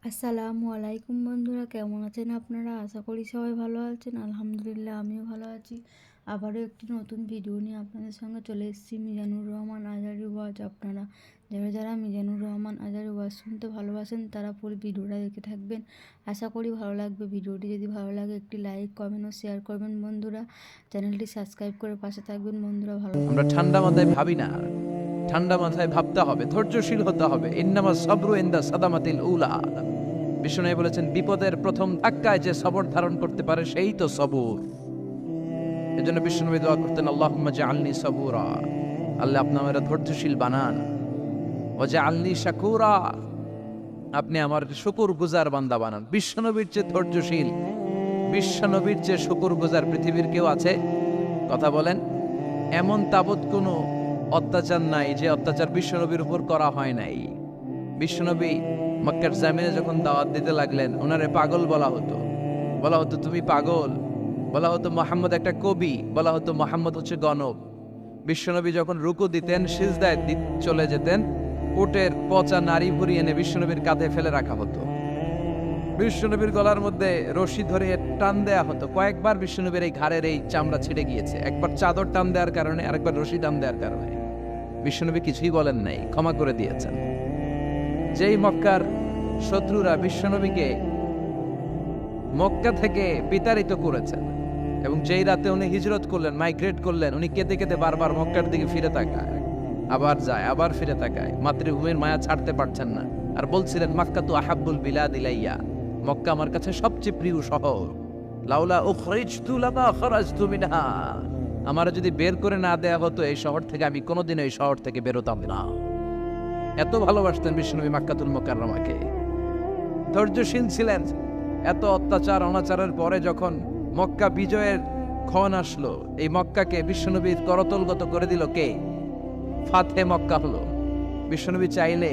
আসসালামু আলাইকুম বন্ধুরা, কেমন আছেন আপনারা? আশা করি সবাই ভালো আছেন। আলহামদুলিল্লাহ আমিও ভালো আছি। আবারও একটি নতুন ভিডিও নিয়ে আপনাদের সঙ্গে চলে এসেছি। মিজানুর রহমান আজহারী ওয়াজ। আপনারা যারা মিজানুর রহমান আজহারী ওয়াজ শুনতে ভালোবাসেন তারা পুরো ভিডিওটা দেখে থাকবেন। আশা করি ভালো লাগবে। ভিডিওটি যদি ভালো লাগে একটি লাইক, কমেন্ট ও শেয়ার করবেন বন্ধুরা। চ্যানেলটি সাবস্ক্রাইব করে পাশে থাকবেন বন্ধুরা। ভালো আমরা ঠান্ডা মাথায় ভাবি না, ঠান্ডা মাথায় ভাবতে হবে, ধৈর্যশীল হতে হবে। ইন্নামা সাবরু ইনদা সাদামাতিল উলা। বিষ্ণু বলেছেন, বিপদের প্রথম ধাক্কায় যে সবর ধারণ করতে পারে সেই তো সবুর। এজন্য বিষ্ণু দোয়া করতেন, আল্লাহুম্মা জাআলনি সাবুরা, আল্লাহ আপনি আমাকে ধৈর্যশীল বানান। ওয়া জাআলনি শাকুরা, আপনি আমার শুকরগুজার বান্দা বানান। বিশ্বনবীর যে ধৈর্যশীল, বিশ্বনবীর যে শুকরগুজার পৃথিবীর কেউ আছে? কথা বলেন। এমন তাবৎ কোনো অত্যাচার নাই যে অত্যাচার বিশ্বনবীর উপর করা হয় নাই। বিশ্বনবী মক্কার জামিনে যখন দাওয়াত দিতে লাগলেন, ওনারে পাগল বলা হতো তুমি পাগল, বলা হতো মোহাম্মদ একটা কবি, বলা হতো মোহাম্মদ হচ্ছে গণক। বিশ্বনবী যখন রুকু দিতেন, সিজদায় চলে যেতেন, উটের পচা নারী ভুরি এনে বিশ্বনবীর কাঁধে ফেলে রাখা হতো। বিশ্বনবীর গলার মধ্যে রশি ধরে টান দেয়া হতো। কয়েকবার বিশ্বনবীর এই ঘাড়ের এই চামড়া ছিঁড়ে গিয়েছে, একবার চাদর টান দেওয়ার কারণে, আরেকবার রশি টান দেওয়ার কারণে। বিশ্বনবী কিছুই বলেন নাই, ক্ষমা করে দিয়েছেন। যেই মক্কার শত্রুরা বিশ্বনবীকে মক্কা থেকে বিতাড়িত করেছেন, এবং যেই রাতে উনি হিজরত করলেন, মাইগ্রেট করলেন, উনি কেঁদে কেঁদে বারবার মক্কার দিকে ফিরে তাকায়, আবার যায়, আবার ফিরে তাকায়, মাতৃভূমির মায়া ছাড়তে পারছেন না। আর বলছিলেন, মাক্কা তু আহাব্বুল বিলাদ ইলাইয়া, মক্কা আমার কাছে সবচেয়ে প্রিয় শহর। লাউলা উখরিজতু লামা খরাজতু মিনহা, আমার যদি বের করে না দেয়া হতো এই শহর থেকে, আমি কোনোদিন এই শহর থেকে বেরোতাম না। এত ভালোবাসতেন বিশ্বনবী মক্কাতুল মুকাররমাকে। ধৈর্যশীল ছিলেন। এত অত্যাচার অনাচারের পরে যখন মক্কা বিজয়ের ক্ষণ আসলো, এই মক্কাকে বিশ্বনবীর করতলগত করে দিল কে? ফাতে মক্কা হলো। বিশ্বনবী চাইলে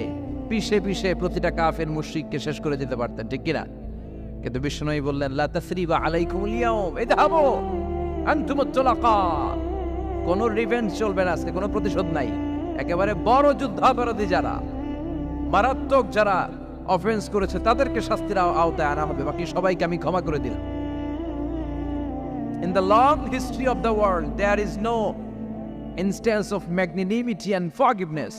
পিষে পিষে প্রতিটা কাফের মুশরিককে শেষ করে দিতে পারতেন, ঠিক কিনা? কিন্তু বিশ্বনবী বললেন, লা তাসরিবা আলাইকুমুল ইয়াউম ইযহাবু আনতুমুত তুলাকা, কোন রিভেঞ্জ চলবে না আজকে, কোনো প্রতিশোধ নাই। একেবারে বড় যুদ্ধাপরাধী যারা, মারাত্মক যারা অফেন্স করেছে, তাদেরকে শাস্তির আওতায় আনা হবে, বাকি সবাইকে আমি ক্ষমা করে দিলাম। In the long history of the world, there is no instance of magnanimity and forgiveness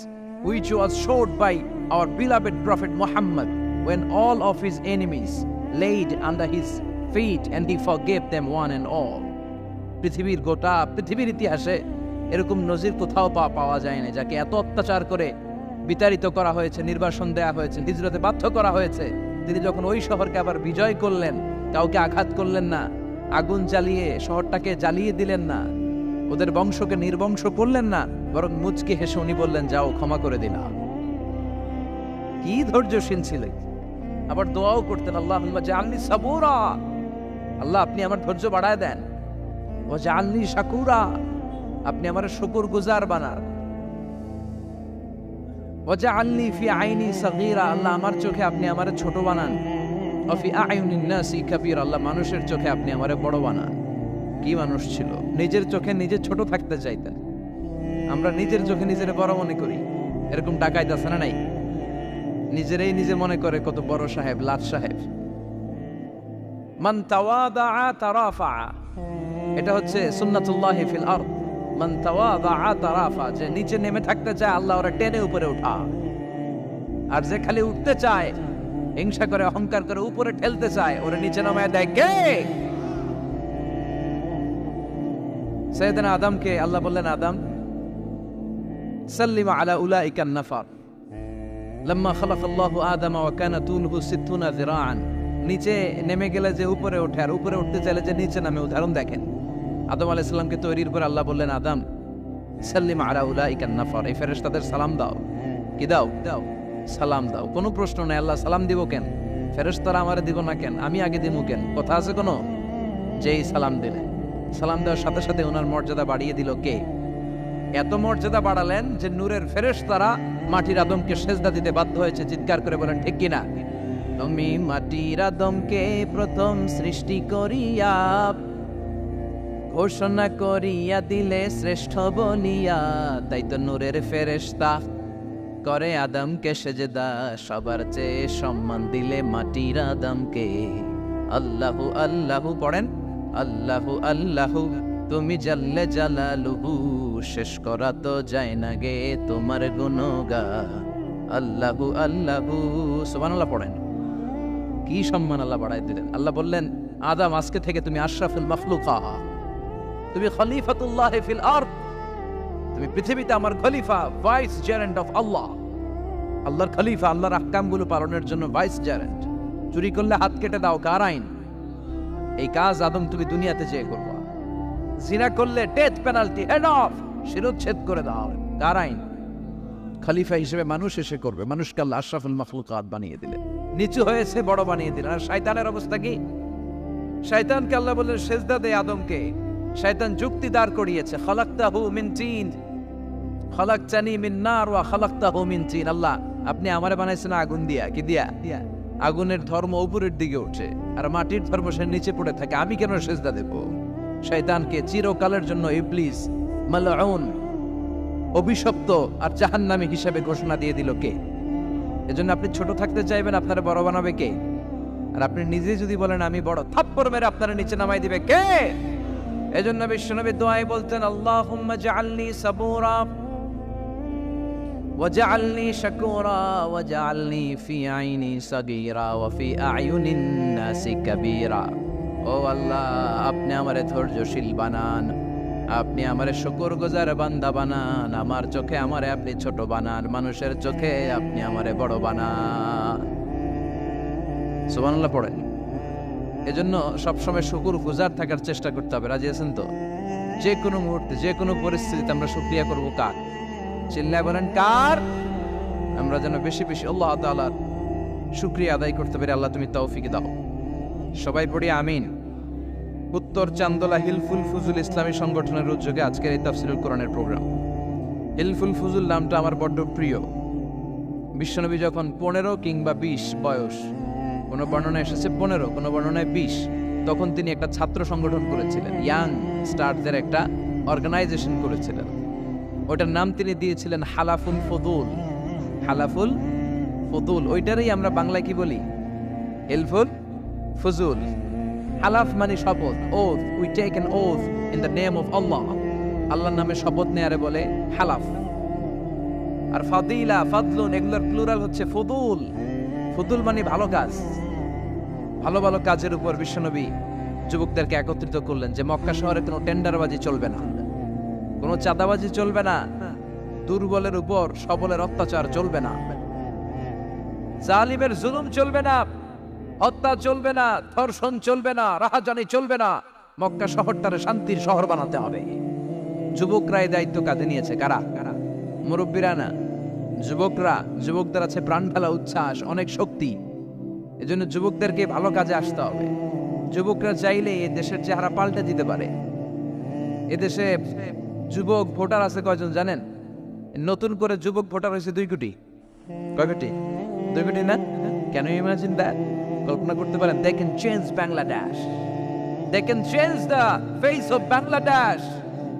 which was showed by our beloved Prophet Muhammad when all of his enemies laid under his feet and he forgave them one and all. পৃথিবীর ইতিহাসে এরকম নজির কোথাও পাওয়া যায় না, যাকে এত অত্যাচার করে বিতাড়িত করা হয়েছে, নির্বাসন দেয়া হয়েছে, হিজরতে বাধ্য করা হয়েছে। তিনি যখন ওই শহরকে আবার বিজয় করলেন, কাউকে আঘাত করলেন না, আগুন জ্বালিয়ে শহরটাকে জ্বালিয়ে দিলেন না, ওদের বংশকে নির্বংশ করলেন না, বরং মুচকে হেসে উনি বললেন, যাও ক্ষমা করে দিলাম। কি ধৈর্যশীল ছিলেন। আবার দোয়াও করতেন, আল্লাহুম্মা জাআলনি সাবুরা, আল্লাহ আপনি আমার ধৈর্য বাড়ায় দেন। ওয়া জাআলনি শাকুরা, আপনি আমার শুকরগুজার বানান। ওয়া জাআলনি ফি আইনি সাগীরা, আল্লাহ আমার চোখে আপনি আমারে ছোট বানান। ওয়া ফি আয়ুনিন নাসি কাবীরা, আল্লাহ মানুষের চোখে আপনি আমারে বড় বানান। কি মানুষ ছিল, নিজের চোখে নিজে ছোট থাকতে চাইতেন। আমরা নিজের চোখে নিজের বড় মনে করি, এরকম ডাকাইত আছে না নাই? নিজেরাই নিজে মনে করে কত বড় সাহেব, লাট সাহেব। মান তাওয়াদা তারাফা, এটা হচ্ছে সুন্নাতুল্লাহি ফিল আরদ। মান তাওয়াদা তারাফা, যে নিচে নেমে থাকতে চায় আল্লাহ ওরা টেনে উপরে উঠা, আর যে খালি উঠতে চায়, হিংসা করে অহংকার করে উপরে ঠেলতে চায়, ওরা নিচে নামায় দেয় কে? সাইয়েদনা আদমকে আল্লাহ বললেন, আদম সাল্লিমা আলা উলাইকান নাফার লাম্মা খালাকাল্লাহু আদামা ওয়া কানা তুলহু 60 যিরাআন। নিচে নেমে গেলে যে উপরে ওঠে, আর উপরে উঠতে চাইলে যে নিচে নামে। উদাহরণ দেখেন, আদম আলাইহিস সালামকে তৈরির পর আল্লাহ বললেন, আদম সাল্লিমা আলা উলাইকান নাফার, এই ফেরেশতাদের সালাম দাও। কি দাও? সালাম দাও। কোনো প্রশ্ন নাই, আল্লাহ সালাম দিব কেন? ফেরেশতারা আমারে দিব না কেন? আমি আগে দিব কেন? কথা আছে কোনো? যেই সালাম দিলেন, সালাম দেওয়ার সাথে সাথে ওনার মর্যাদা বাড়িয়ে দিল কে? এত মর্যাদা বাড়ালেন যে নূরের ফেরেশতারা মাটির আদমকে সেজদা দিতে বাধ্য হয়েছে। চিৎকার করে বলেন, ঠিক কিনা? তুমি মাটির আদমকে প্রথম সৃষ্টি করিয়া ঘোষণা করিয়া দিলে শ্রেষ্ঠ বলিয়া, তাই তো নূরের ফেরেশতা করে আদমকে সেজদা, সবার চেয়ে সম্মান দিলে মাটির আদমকে। আল্লাহু আল্লাহু পড়েন, আল্লাহু আল্লাহু তুমি জাল্লে জালালুহু, শেষ করা তো যায় না গে তোমার গুণগান। আল্লাহু আল্লাহু সুবহানাল্লাহ পড়েন। কি সম্মান আল্লাহ বাড়াই দিলেন। আল্লাহ বললেন, আদম আজকে থেকে তুমি আশরাফুল মাখলুকা, তুমি খলিফাতুল্লাহ ফিল আরদ, তুমি পৃথিবীতে আমার খলিফা, ভাইস জেরেন্ট অফ আল্লাহ। আল্লাহর খলিফা, আল্লাহর আহকামগুলো পালনের জন্য ভাইস জেরেন্ট। চুরি করলে হাত কেটে দাও, কার আইন? এই কাজ আদম তুমি দুনিয়াতে যেয়ে করবা। জিনা করলে ডেথ পেনাল্টি, হেড অফ, শিরোচ্ছেদ করে দাও, কার আইন? খলিফা হিসেবে মানুষ এসে করবে। মানুষকে আল্লাহ আশরাফুল মাখলুকাত বানিয়ে দিলেন, নিচু হয়েছে বড় বানিয়ে দিলেন। আর শয়তানের অবস্থা কি? শয়তানকে আল্লাহ বললেন সেজদা দে আদমকে। শয়তান যুক্তি দাঁড় করিয়েছে, খালাকতাহু মিন তিন, খালাকতানি মিন নার ওয়া খালাকতাহু মিন তিন। আল্লাহ আপনি আমারে বানাইছেন আগুন দিয়া, কি দিয়া? আগুনের ধর্ম উপরের দিকে ওঠে আর মাটির ধর্ম সে নিচে পড়ে থাকে, আমি কেন সেজদা দেব? শয়তানকে চিরকালের জন্য ইবলিস মালউন, অভিশপ্ত আর জাহান্নামী হিসেবে ঘোষণা দিয়ে দিল কে? এজন্য আপনি ছোট থাকতে চাইবেন, আপনারা বড় বানাবে কে? আর আপনি নিজে যদি বলেন আমি বড়, থাপ্পড় মেরে আপনারা নিচে নামাই দিবে কে? এজন্য বিশ্বনবী দোয়ায় বলতেন, আল্লাহুম্মা জাআলনি সাবুরা ওয়াজআলনি শাকুরা ওয়াজআলনি ফি আইনি সাগীরা ওয়া ফি আয়ুনিন নাসি কাবীরা। ও আল্লাহ, আপনি আমারে ধৈর্যশীল বানান, আপনি আমারে শুকরগুজার বান্দা বানান, আমার চোখে আমারে আপনি ছোট বানান, মানুষের চোখে আপনি আমারে বড় বানান। সুবহানাল্লাহ পড়েন। এজন্য সবসময় শুকরগুজার থাকার চেষ্টা করতে হবে। রাজি আছেন তো? যে কোনো মুহূর্তে, যে কোনো পরিস্থিতিতে আমরা শুকরিয়া করব কার? চিল্লায় বলেন কার? আমরা যেন বেশি বেশি আল্লাহ তাআলার শুকরিয়া আদায় করতে পারি। আল্লাহ তুমি তৌফিক দাও। সবাই পড়ি আমিন। উত্তর চান্দোলা হিলফুল ফুজুল ইসলামী সংগঠনের উদ্যোগে আজকের এই তাফসীরুল কোরআনের প্রোগ্রাম। হিলফুল ফুজুল নামটা আমার বড্ড প্রিয়। বিশ্বনবী যখন 15 কিংবা 20 বয়স, কোনো বর্ণনায় এসেছে 15, কোনো বর্ণনায় 20, তখন তিনি একটা ছাত্র সংগঠন করেছিলেন, ইয়াং স্টারদের একটা অর্গানাইজেশন করেছিলেন। ওটার নাম তিনি দিয়েছিলেন হালাফুল ফদুল। হালাফুল ফদুল, ওইটারই আমরা বাংলায় কি বলি? হিলফুল ফুজুল। হালাফ মানে শপথ, oath, we take an oath in the name of Allah. আল্লাহর নামে শপথ নেয়ারে বলে হালাফ। আর ফাদিলা, ফাদলুন, এগুলোর প্লুরাল হচ্ছে ফুদুল। ফুদুল মানে ভালো কাজ। ভালো ভালো কাজের উপর বিশ্বনবী যুবকদেরকে একত্রিত করলেন যে মক্কা শহরে কোনো টেন্ডারবাজি চলবে না, কোনো চাঁদাবাজি চলবে না, দুর্বলের উপর সবলের অত্যাচার চলবে না, জালিমের জুলুম চলবে না, হত্যা চলবে না, ধর্ষণ চলবে না, রাহাজানি চলবে না। মক্কা শহরটারে শান্তির শহর বানাতে হবে। যুবকরা এই দায়িত্ব কাঁধে নিয়েছে। কারা? মুরব্বীরা না, যুবকরা। যুবকদের আছে প্রাণ ঢালা উচ্ছ্বাস, অনেক শক্তি। এজন্য যুবকদেরকে ভালো কাজে আসতে হবে। যুবকরা চাইলে এই দেশের চেহারা পাল্টে দিতে পারে। এদেশে যুবক ভোটার আছে কয়জন জানেন? নতুন করে যুবক ভোটার হয়েছে 2 কোটি। কয় কোটি? 2 কোটি না? Can you imagine that? কল্পনা করতে পারেন? They can change Bangladesh. They can change the face of Bangladesh.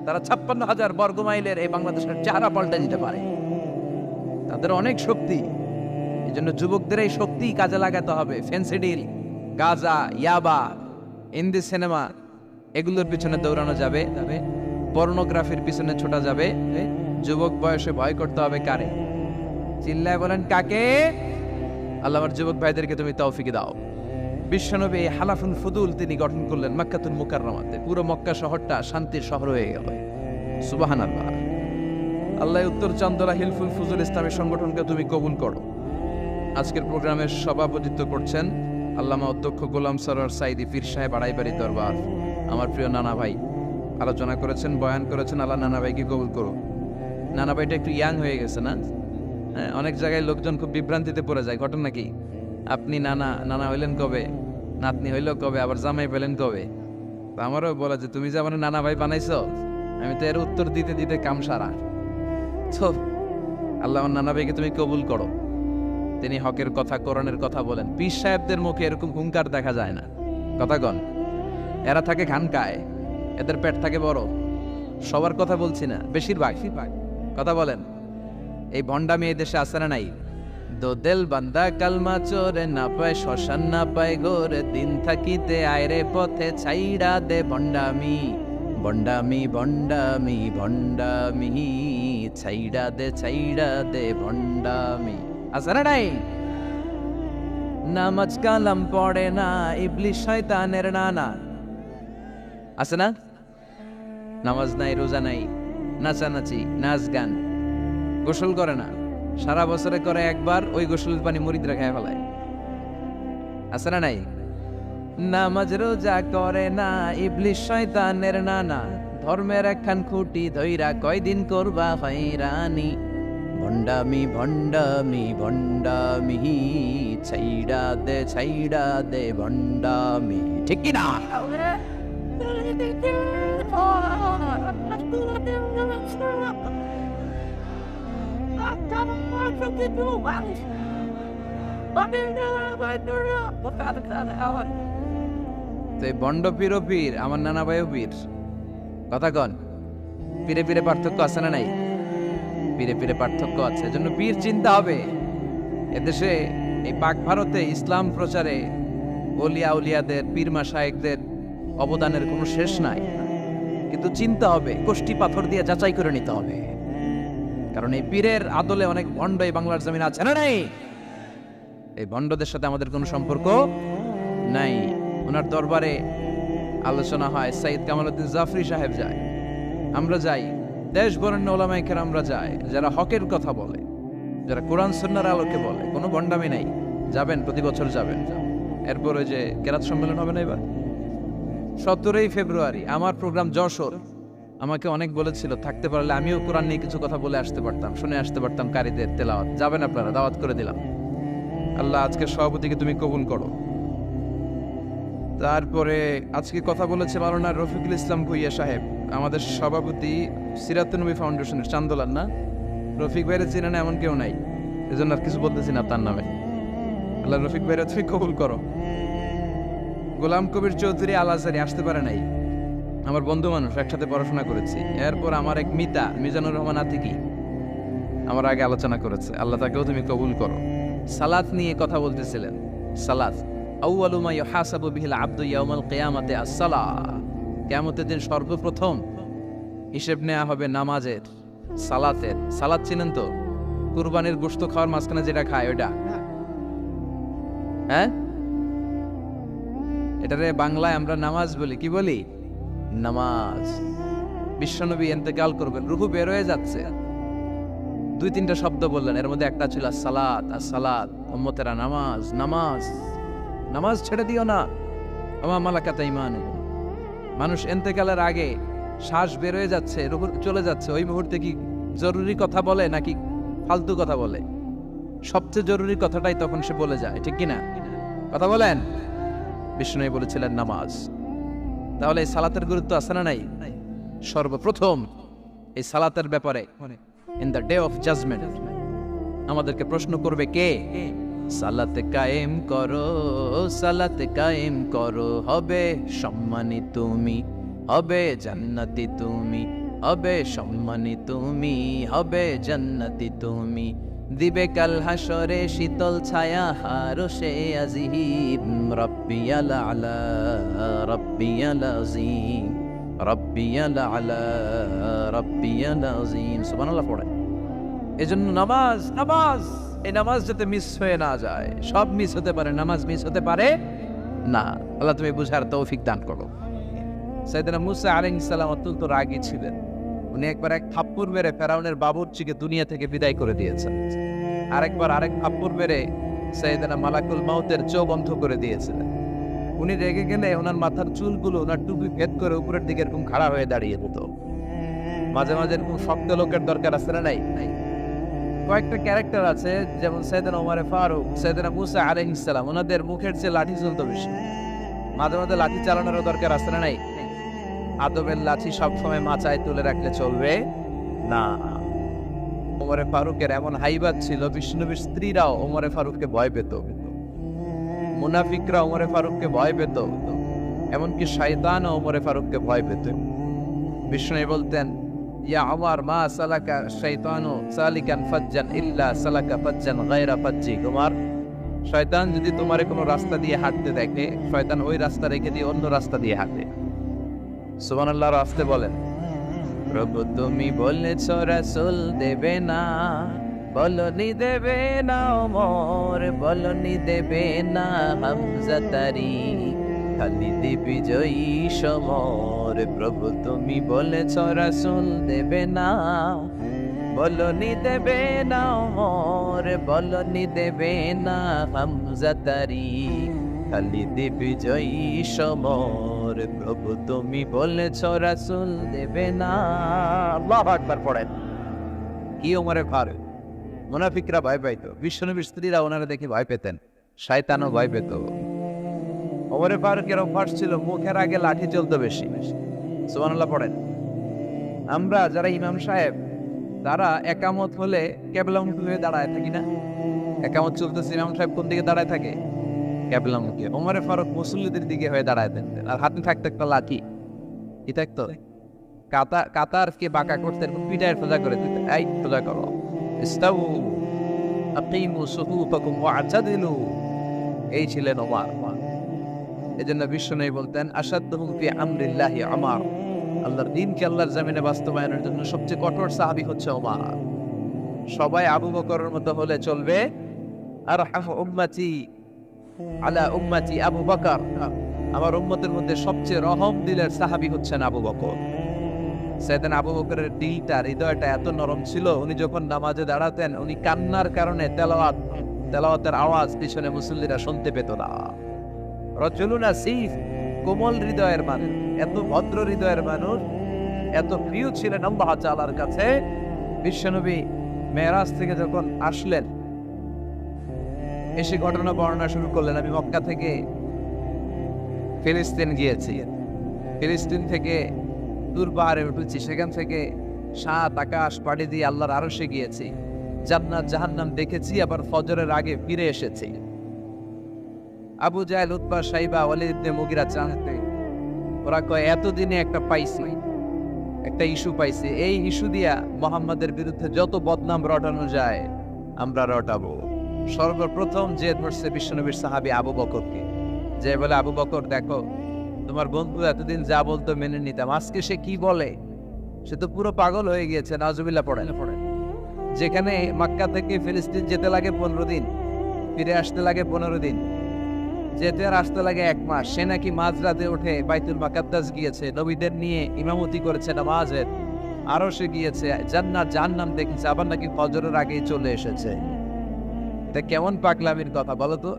তারা 56,000 বর্গ মাইলের এই বাংলাদেশের চেহারা পাল্টে দিতে পারে। তাদের অনেক শক্তি। এই জন্য যুবকদের এই শক্তি কাজে লাগাতে হবে। ফেন্সিডিল, গাঁজা, ইয়াবা, হিন্দি সিনেমা, এগুলোর পিছনে দৌড়ানো যাবে, পর্নোগ্রাফির পিছনে ছোটা যাবে। যুবক বয়সে ভয় করতে হবে কারে? চিল্লায় বলেন কাকে? আল্লাহ আমার যুবক ভাইদেরকে তুমি তৌফিক দাও। বিশ্বনবী হালাফুল ফুদুল তিনি গঠন করলেন মক্কাতুল মুকাররমাতে। পুরো মক্কা শহরটা শান্তির শহর হয়ে গেল। সুবহানাল্লাহ। আল্লাহ উত্তর চান্দোলা হিলফুল ফুজুল ইসলামী সংগঠনকে তুমি কবুল করো। আজকের প্রোগ্রামের সভাপতিত্ব করছেন আল্লামা অধ্যক্ষ গোলাম সরোয়ার সাইদি পীর সাহেব, আড়াইবাড়ি দরবার। আমার প্রিয় নানা ভাই আলোচনা করেছেন, বয়ান করেছেন। আল্লাহ নানা ভাইকে কবুল করো। নানা ভাইটা একটু ইয়াং হয়ে গেছে না? হ্যাঁ, অনেক জায়গায় লোকজন খুব বিভ্রান্তিতে পড়ে যায়। ঘটনা কি? আপনি নানা হইলেন কবে, নাতনি হইল কবে, আবার জামাই পেলেন কবে? আমারও বলা যে তুমি যে আমার নানা ভাই বানাইছো, আমি তো এর উত্তর দিতে দিতে কাম সারা। তো আল্লাহ আমার নানা ভাইকে তুমি কবুল করো। তিনি হকের কথা, কোরআনের কথা বলেন। পীর সাহেবদের মুখে এরকম হুঙ্কার দেখা যায় না। কথা কন। এরা থাকে খানকায়, এদের পেট থাকে বড়। সবার কথা বলছি না, বেশিরভাগ। কথা বলেন। এই ভণ্ডামি এই দেশে আছে না নাই? দো দেল বান্দা কালমা চোরে, না পায় শ্মশান না পায় গোরে, দিন থাকিতে আয়রে পথে ছাইড়া দে ভণ্ডামি, ভণ্ডামি ভণ্ডামি ভণ্ডামি, ছাইড়া দে ভণ্ডামি। আছে না নাই? নামাজ কালাম পড়ে না, ইবলিশ শয়তানের নানা। আছে না? নামাজ নাই, রোজা নাই, নাচানাচি, নাচ গান, গোসল করে না, সারা বছরে করে একবার, ওই গোসলের পানি মুরিদরা খায় ফেলায়। আছে না নাই? নামাজ রোজা করে না, ইবলিশ শয়তানের নানা, ধর্মের একখান খুঁটি ধইরা কয়দিন করবা হয়রানি, ভণ্ডামি ভণ্ডামি ভণ্ডামি, ছাইড়া দে ভণ্ডামি। ঠিক কি না? তো এই বন্ড পীর ও পীর, আমার নানা ভাইও পীর। কথা কন, পীরে পীরে পার্থক্য আছে না নাই? পীরে পীরে পার্থক্য আছে, এজন্য পীর চিন্তা হবে। এদেশে এই পাক ভারতে ইসলাম প্রচারে ওলিয়া উলিয়াদের, পীর মাশায়েখদের অবদানের কোনো শেষ নাই। কিন্তু চিন্তা হবে, কষ্টি পাথর দিয়ে যাচাই করে নিতে হবে, কারণ এই পীরের আদলে অনেক ভণ্ড এই বাংলার জমিন আছে না নাই? এই ভণ্ডদের সাথে আমাদের কোনো সম্পর্ক নাই। ওনার দরবারে আলোচনা হয়, সাইদ কামালউদ্দিন জাফরি সাহেব যায়, আমরা যাই, দেশ বরেণ্য ওলামায়ে কেরামরা যায়, যারা হকের কথা বলে, যারা কোরআন সুন্নাহর আলোকে বলে, কোনো ভণ্ডামি নাই। যাবেন, প্রতি বছর যাবেন। এরপর ওই যে কেরাত সম্মেলন হবে না এবার 17ই ফেব্রুয়ারি, আমার প্রোগ্রাম যশোর। আমাকে অনেক বলেছিল থাকতে পারলে আমিও কোরআন নিয়ে কিছু কথা বলে আসতে পারতাম, শুনে আসতে পারতাম কারীদের তেলাওয়াত। যাবেন আপনারা, দাওয়াত করে দিলাম। আল্লাহ আজকে সভাপতিকে তুমি কবুল করো। তারপরে আজকে কথা বলেছে মাওলানা রফিকুল ইসলাম ভুইয়া সাহেব, আমাদের সভাপতি সিরাতুন নবী ফাউন্ডেশনের চান্দোলার। না, রফিক ভাইয়ের চিনে না এমন কেউ নাই, এজন্য আর কিছু বলতেছি না তার নামে। আল্লাহ রফিক ভাইয়ের তুমি কবুল করো। গোলাম কবির চৌধুরী আল আজহারি আসতে পারে নাই, আমার বন্ধু মানুষ, একসাথে পড়াশোনা করেছি। এরপর আমার এক মিতা মিজানুর রহমান আতিকি আমার আগে আলোচনা করেছে, আল্লাহ তাকেও তুমি কবুল করো। সালাত নিয়ে কথা বলতেছিলেন। সালাত আউয়ালু মা ইউহাসাবু বিহিল আবদু ইয়াউমাল কিয়ামাতি আস-সালাহ, কিয়ামতের দিন সর্বপ্রথম হিসেব নেওয়া হবে নামাজের, সালাতের। সালাত চিনেন তো? কুরবানির গোশত খাওয়ার মাঝখানে যেটা খায় ওইটা, হ্যাঁ, এটারে বাংলায় আমরা নামাজ বলি। কি বলি? নামাজ। বিশ্বনবী ইন্তেকাল করবেন, রূহু বের হয়ে যাচ্ছে, 2-3টা শব্দ বললেন, এর মধ্যে একটা ছিল সালাত। আর সালাত, উম্মতেরা নামাজ, নামাজ, নামাজ ছেড়ে দিও না। ওমা মালাকাত আইমানুকুম। মানুষ ইন্তেকালের আগে শ্বাস বের হয়ে যাচ্ছে, রূহু চলে যাচ্ছে, ওই মুহূর্তে কি জরুরি কথা বলে নাকি ফালতু কথা বলে? সবচেয়ে জরুরি কথাটাই তখন সে বলে যায়, ঠিক কিনা? কথা বলেন। বিষ্ণু বলেছিলেন নামাজ। তাহলে এই সালাতের গুরুত্ব আছে না নাই? সর্বপ্রথম এই সালাতের ব্যাপারে in the day of judgement আমাদেরকে প্রশ্ন করবে কে? সালাতে কায়েম করো, সালাতে কায়েম করো, হবে সম্মানী তুমি, হবে জান্নাতি তুমি, হবে সম্মানী তুমি, হবে জান্নাতি তুমি, দিবে কাল হাসরে শীতল ছায়া হারশে আজিম, রব্বিয়াল আলা রব্বিয়াল আযীম, রব্বিয়াল আলা রব্বিয়াল আযীম। সুবহানাল্লাহ পড়ে। এজন্য নামাজ, নামাজ, এই নামাজ যাতে মিস হয়ে না যায়। সব মিস হতে পারে, নামাজ মিস হতে পারে না। আল্লাহ তুমি বুঝার তৌফিক দান করো। সাইয়েদনা মুসা আলাইহিস সালাম অত্যন্ত রাগী ছিলেন। উনি একবার এক থাপ্পড় মেরে ফেরাউনের বাবুর্চিকে দুনিয়া থেকে বিদায় করে দিয়েছেন। আরেক থাপ্পড় মেরে সাইয়েদনা মালাকুল মাউতের চোখ বন্ধ করে দিয়েছিলেন। উনি রেগে গেলে ওনার মাথার চুলগুলো ওনার টুপি ভেদ করে উপরের দিকে এরকম খাড়া হয়ে দাঁড়িয়ে যেত। মাঝে মাঝে এরকম শক্ত লোকের দরকার আছে না নাই? কয়েকটা ক্যারেক্টার আছে, যেমন সাইয়েদনা ওমর ফারুক, সাইয়েদনা মুসা আলাইহিস সালাম, ওনাদের মুখের চেয়ে লাঠি চলতো বেশি। মাঝে মাঝে লাঠি চালানোরও দরকার আছে না নাই? আদমের লাঠি সবসময় মাচায় তুলে রাখলে চলবে না। ওমর ফারুকের এমন হাইবাত ছিল, বিষ্ণুনবীর স্ত্রীরাও ওমর ফারুককে ভয় পেত, মুনাফিকরা ওমর ফারুককে ভয় পেত, এমনকি শয়তানও ওমর ফারুককে ভয় পেত। বিষ্ণু বলতেন, ইয়া উমর মা সালাকা শাইতানু সালিকান ফাজ্জান ইল্লা সালাকা ফাজ্জান গায়রা ফাজ্জি। উমর, শয়তান যদি তোমারে কোনো রাস্তা দিয়ে হাঁটতে দেখে, শয়তান ওই রাস্তা রেখে দিয়ে অন্য রাস্তা দিয়ে হাঁটে। সুবহানাল্লাহ। আসতে বলেন, প্রভু তুমি বলেছ রাসূল দেবে না, বলনি দেবে না ওমর, বলনি দেবে না হামজা তারি, খালিদ বিজয়ী সমর। প্রভু তুমি বলেছ রাসূল দেবে না, বলনি দেবে না ওমর, বলনি দেবে না হামজা তারি, খালিদ বিজয়ী সমর। প্রভু তুমি বলেছ রাসূল দেবে না। আল্লাহু আকবার পড়েন। কি ওমরের ফারুক, মুনাফিকরা ভয় পাইতো, বিশ্বনবীর স্ত্রীরা ওনারা দেখে ভয় পেতেন, শয়তানও ভয় পেত। ওমরে ফারুকের অভ্যাস ছিল মুখের আগে লাঠি চলতো বেশি। সুবহানাল্লাহ পড়েন। আমরা যারা ইমাম সাহেব, তারা একামত হলে কেবলামুখী হয়ে দাঁড়ায় থাকি না? একামত চলতেছে, ইমাম সাহেব কোন দিকে দাঁড়ায় থাকে? কেবলামুখী। ওমরে ফারুক মুসল্লিদের দিকে হয়ে দাঁড়ায় থাকতেন, আর হাতে থাকতো একটা লাঠি। কি থাকতো? কাতারকে বাঁকা করতেন, পিঠায় সোজা করে দিতেন, এই সোজা করো, ইস্তাউ আকিমু সুফুফাকুম ওয়া'তাদিলু। এই ছিলেন ওমর। এজন্য বিশ্বনবী বলতেন, আশাদ্দুহুম ফি আমরিল্লাহি ওমর। আল্লাহর দ্বীনকে আল্লাহর জমিনে বাস্তবায়নের জন্য সবচেয়ে কঠোর সাহাবী হচ্ছে ওমর। সবাই আবু বকরের মতো হলে চলবে। আরহামু উম্মতি আলা উম্মতি আবু বকর। আমার উম্মতের মধ্যে সবচেয়ে রহম দিলের সাহাবী হচ্ছেন আবু বকর। সাইয়েদনা আবু বকরের দিলটা, হৃদয়টা এত নরম ছিল, উনি যখন নামাজে দাঁড়াতেন, উনি কান্নার কারণে তেলাওয়াতের আওয়াজ পিছনে মুসল্লিরা শুনতে পেত না। রজুলুন আসিফ, কোমল হৃদয়ের মানুষ, এত ভদ্র হৃদয়ের মানুষ, এত প্রিয় ছিলেন আল্লাহ তাআলার কাছে। বিশ্বনবী মেরাজ থেকে যখন আসলেন, এসে ঘটনা বর্ণনা শুরু করলেন, আমি মক্কা থেকে ফিলিস্তিন গিয়েছি, ফিলিস্তিন থেকে দূর পাহাড়ে উঠেছি, সেখান থেকে 7 আকাশ পাড়ি দিয়ে আল্লাহর আরশে গিয়েছি, জান্নাত জাহান্নাম দেখেছি, আবার ফজরের আগে ফিরে এসেছি। আবু জাহেল, উতবা, সাইবা, ওয়ালিদ ইবনে মুগিরা জানতে, ওরা কয় এতদিনে একটা পাইছি, একটা ইস্যু পাইছি, এই ইস্যু দিয়া মুহাম্মাদের বিরুদ্ধে যত বদনাম রটানো যায় আমরা রটাবো। সর্বপ্রথম যে ধরছে বিশ্বনবীর সাহাবী আবু বকরকে, যে বলে, আবু বকর দেখো, তোমার বন্ধু এতদিন যা বলতো মেনে নিতাম, আজকে সে কি বলে, সে তো পুরো পাগল হয়ে গিয়েছে। নাউজুবিল্লাহ পড়েন। যেখানে মক্কা থেকে ফিলিস্তিন যেতে লাগে 15 দিন, ফিরে আসতে লাগে 15 দিন, যেতে আর আসতে লাগে 1 মাস, সে নাকি মাঝরাতে উঠে বাইতুল মুকাদ্দাস গিয়েছে, নবীদের নিয়ে ইমামতি করেছে নামাজের, আরো সে গিয়েছে, জান্নাত জাহান্নাম দেখেছে, আবার নাকি ফজরের আগেই চলে এসেছে। এটা কেমন পাগলামির কথা বলো তো?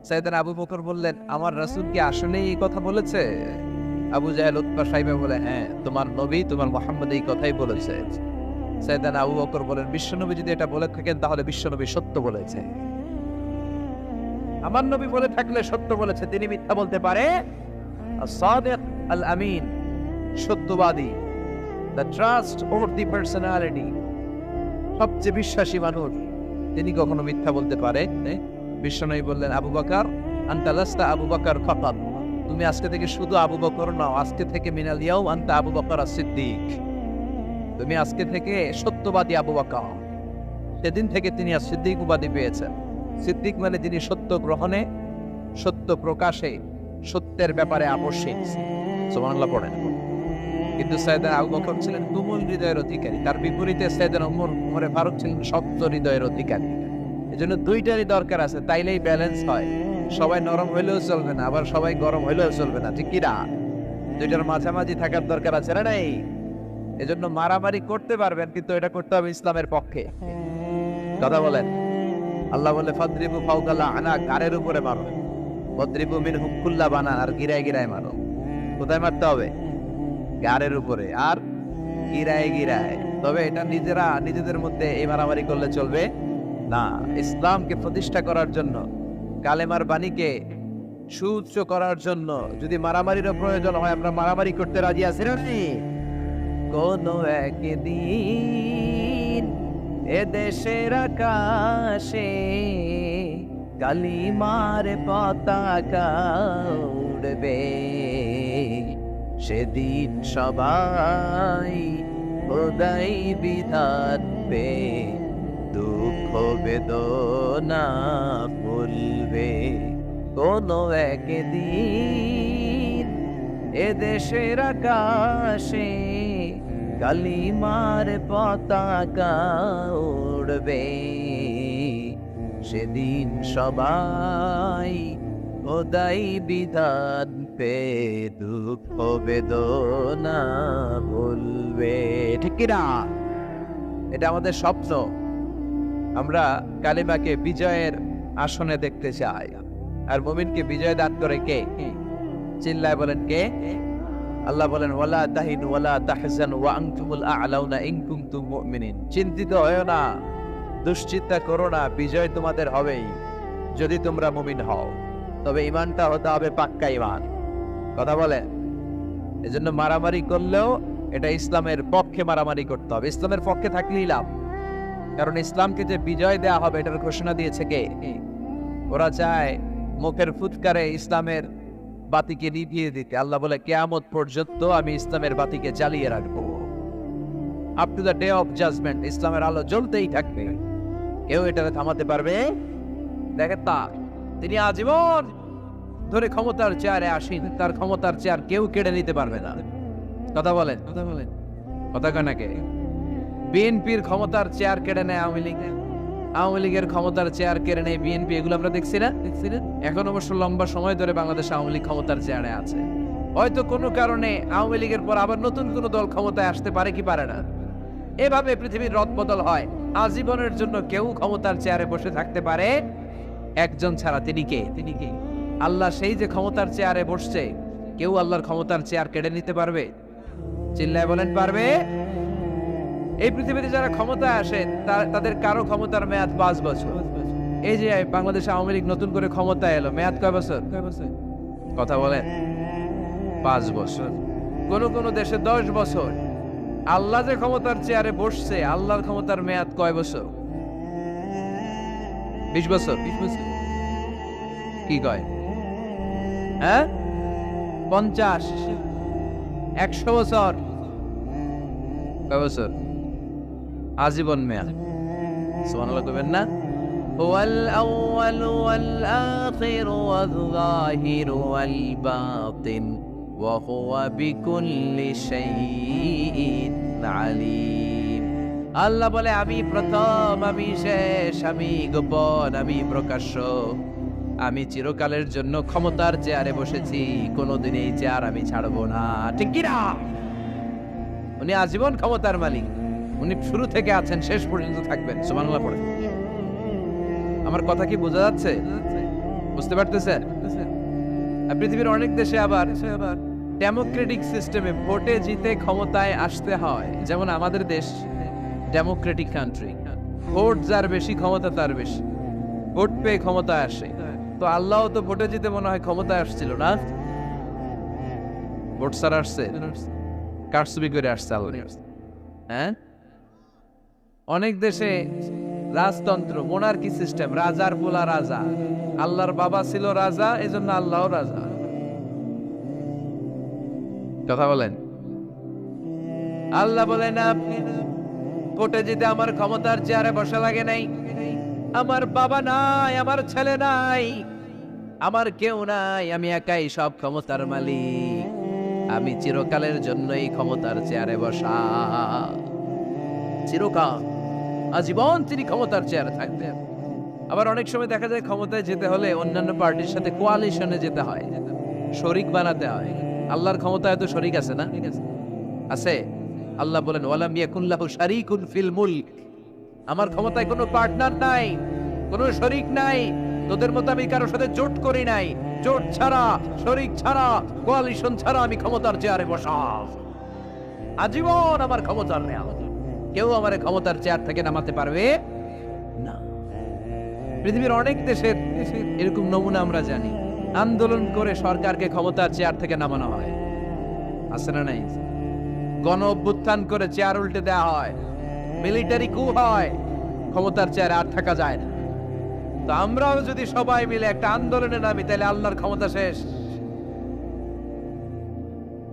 সাইয়েদনা আবু বকর বললেন, আমার রাসূল কি আসলেই এই কথা বলেছে? আবু জাহেল, উতবা, সাইবা বলে, হ্যাঁ, তোমার নবী, তোমার মুহাম্মদ এই কথাই বলেছে। সাইয়েদনা আবু বকর বলেন, বিশ্বনবী যদি এটা বলে থাকেন তাহলে বিশ্বনবী সত্য বলেছে। আমার নবী বলে থাকলে সত্য বলেছে, তিনি মিথ্যা বলতে পারে? as-sadiq al-amin, সত্যবাদী, the trustworthy personality, সবচেয়ে বিশ্বাসী মানুষ, তিনি কখনো মিথ্যা বলতে পারে? বিশ্বনবী বললেন, আবু বকর আনতা লাস্তা আবু বকর ফাকাত, তুমি আজকে থেকে শুধু আবু বকর নও, আজকে থেকে মিনাল ইয়াউম আনতা আবু বকর as-সিদ্দিক, তুমি আজকে থেকে সত্যবাদী আবু বকর। সেদিন থেকে তিনি as-সিদ্দিক উপাধি পেয়েছেন। সিদ্দিক মানে যিনি সত্য গ্রহণে, সত্য প্রকাশে, সত্যের ব্যাপারে আপোষহীন। সুবহানাল্লাহ পড়েন। কিন্তু সাইয়েদনা আবু বকর ছিলেন তুমুল হৃদয়ের অধিকারী, তার বিপরীতে সাইয়েদনা ওমরে ফারুক ছিলেন শক্ত হৃদয়ের অধিকারী। এজন্য দুইটারই দরকার আছে, তাইলেই ব্যালেন্স হয়। সবাই নরম হইলেও চলবে না, আবার সবাই গরম হইলেও চলবে না, ঠিক কি না? দুইটার মাঝামাঝি থাকার দরকার আছে না নাই? এজন্য মারামারি করতে পারবেন, কিন্তু এটা করতে হবে ইসলামের পক্ষে। কথা বলেন। আল্লাহ বলে, ফাদরিবু ফাওকাল আনাক, গারের উপরে মারো, ওয়াদরিবু মিনহুম কুল্লা বানান, আর গিরায় গিরায় মারো। কোথায় মারতে হবে? গারের উপরে আর গিরায় গিরায়। তবে এটা নিজেদের মধ্যে এই মারামারি করলে চলবে না। ইসলামকে প্রতিষ্ঠা করার জন্য, কালেমার বাণীকে সুউচ্চ করার জন্য যদি মারামারিরও প্রয়োজন হয়, আমরা মারামারি করতে রাজি আছি না? কোন একদিন এদেশের আকাশে কালিমার পতাকা উড়বে, সেদিন সবাই খোদাই বিধান পে দুঃখ বেদনা ভুলবে কোনো একদিন এদেশের আকাশে কালিমার পতাকা উড়বে সেদিন সবাই খোদাই বিধান পে দুঃখ বেদনা ভুলবে। ঠিক কিনা? এটা আমাদের স্বপ্ন। আমরা কালিমাকে বিজয়ের আসনে দেখতে চাই। আর মুমিনকে বিজয় দান করে কে? চিল্লায় বলেন কে? আল্লাহ বলেন ওয়ালা তাহিনু ওয়ালা তাহজানু ওয়া আনতুমুল আ'লাউনা ইন কুনতুম মুমিনিন। চিন্তিত হয়ো না, দুশ্চিন্তা করো না, বিজয় তোমাদের হবেই যদি তোমরা মুমিন হও। তবে ঈমানটা হতে হবে পাক্কা ঈমান। কথা বলেন? এজন্য মারামারি করলেও এটা ইসলামের পক্ষে মারামারি করতে হবে, ইসলামের পক্ষে থাকলেই লাভ। কারণ ইসলামকে যে বিজয় দেয়া হবে এটার ঘোষণা দিয়েছে কে? ওরা চায় মুখের ফুৎকারে ইসলামের বাতিকে নিভিয়ে দিতে। আল্লাহ বলে কিয়ামত পর্যন্ত আমি ইসলামের বাতিকে জ্বালিয়ে রাখবো। Up to the day of judgement ইসলামের আলো জ্বলতেই থাকবে, কেউ এটাকে থামাতে পারবে? দেখেন তিনি আজীবন ধরে ক্ষমতার চেয়ারে আসেন, তার ক্ষমতার চেয়ার কেউ কেড়ে নিতে পারবে না। কথা বলেন? কথা কানাকে বিএনপির ক্ষমতার চেয়ার কেড়ে নেয় আওয়ামী লীগ, আওয়ামী লীগের ক্ষমতার চেয়ার কেড়ে নেয় বিএনপি। এগুলো আমরা দেখছি না? এখন অবশ্য লম্বা সময় ধরে বাংলাদেশ আওয়ামী লীগ ক্ষমতার চেয়ারে আছে। হয়তো কোনো কারণে আওয়ামী লীগের পর আবার নতুন কোনো দল ক্ষমতায় আসতে পারে কি পারে না। এভাবে পৃথিবীর রদবদল হয়। আজীবনের জন্য কেউ ক্ষমতার চেয়ারে বসে থাকতে পারে একজন ছাড়া। তিনি কে? আল্লাহ। সেই যে ক্ষমতার চেয়ারে বসছে, কেউ আল্লাহর ক্ষমতার চেয়ার কেড়ে নিতে পারবে? চিল্লায় বলেন পারবে? এই পৃথিবীতে যারা ক্ষমতায় আসে তাদের কারো ক্ষমতার মেয়াদ 5 বছর। এই যে বাংলাদেশ আওয়ামী লীগ নতুন করে ক্ষমতায় এলো, মেয়াদ কয় বছর? কথা বলেন? 5 বছর। কোন কোন দেশে 10 বছর। আল্লাহ যে ক্ষমতার চেয়ারে বসছে, আল্লাহর ক্ষমতার মেয়াদ কয় বছর? 20 বছর। কি কয়? হ্যাঁ, 50, 100 বছর। কয় বছর? আজীবন মেয়াদ। সুবহানাল্লাহ কইবেন না? হুয়াল আউয়ালু ওয়াল আখিরু ওয়াল যাহিরু ওয়াল বাতিন ওয়া হুয়া বিকুল্লি শাইইন আলীম। আল্লাহ বলে আমি প্রথম, আমি শেষ, আমি গোপন, আমি প্রকাশ্য। আমি চিরকালের জন্য ক্ষমতার চেয়ারে বসেছি, কোনোদিন এই চেয়ার আমি ছাড়বো না। ঠিক কি না? উনি আজীবন ক্ষমতার মালিক। উনি শুরু থেকে আছেন, শেষ পর্যন্ত থাকবেন। সুবহানাল্লাহ পড়ে। আমার কথা কি বোঝা যাচ্ছে? বুঝতে পারতেছেন? পৃথিবীর অনেক দেশে আবার ডেমোক্রেটিক সিস্টেমে ভোটে জিতে ক্ষমতায় আসতে হয়। যেমন আমাদের দেশ ডেমোক্রেটিক কান্ট্রি। ভোট যার বেশি, ক্ষমতা তার বেশি। ভোট পেয়ে ক্ষমতায় আসে। তো আল্লাহ তো ভোটে জিতে মনে হয় ক্ষমতায় আসছিল না, ভোট ছাড়া আসছে, কারচুপি করে আসছে আল্লাহ। হ্যাঁ, অনেক দেশে রাজতন্ত্র, মোনার্কি সিস্টেম, রাজার পোলা রাজা। আল্লাহর বাবা ছিল রাজা, এজন্য আল্লাহও রাজা। কথা বলেন? আল্লাহ বলেন আপনি ভোটে জিতে আমার ক্ষমতার চেয়ারে বসা লাগে নাই। আমার বাবা নাই, আমার ছেলে নাই, আমার কেউ নাই, আমি একাই সব ক্ষমতার মালিক। আমি চিরকালের জন্য এই ক্ষমতার চেয়ারে বসা। চিরকাল, আজীবন তিনি ক্ষমতার চেয়ারে থাকবেন। আবার অনেক সময় দেখা যায় ক্ষমতায় যেতে হলে অন্যান্য পার্টির সাথে কোয়ালিশনে যেতে হয়, শরিক বানাতে হয়। আল্লাহর ক্ষমতায় তো শরিক আছে না? আছে। আল্লাহ বলেন ওয়ালাম ইয়াকুল্লাহু শারীকুন ফিল মুলক। আমার ক্ষমতায় কোনো পার্টনার নাই, কোনো শরিক নাই। তোদের মতো আমি কারোর সাথে জোট করি নাই। জোট ছাড়া, শরিক ছাড়া, কোয়ালিশন ছাড়া আমি ক্ষমতার চেয়ারে বসা। আজীবন আমার ক্ষমতার নেই। কেউ আমার ক্ষমতার চেয়ার থেকে নামাতে পারবে না। পৃথিবীর অনেক দেশের এরকম নমুনা আমরা জানি। আন্দোলন করে সরকারকে ক্ষমতার চেয়ার থেকে নামানো হয়, আছে না নাই? গণ অভ্যুত্থান করে চেয়ার উল্টে দেওয়া হয়, মিলিটারি কু হয়, ক্ষমতার চেয়ারে আর থাকা যায় না। তো আমরাও যদি সবাই মিলে একটা আন্দোলনে নামি, তাহলে আল্লাহর ক্ষমতা শেষ।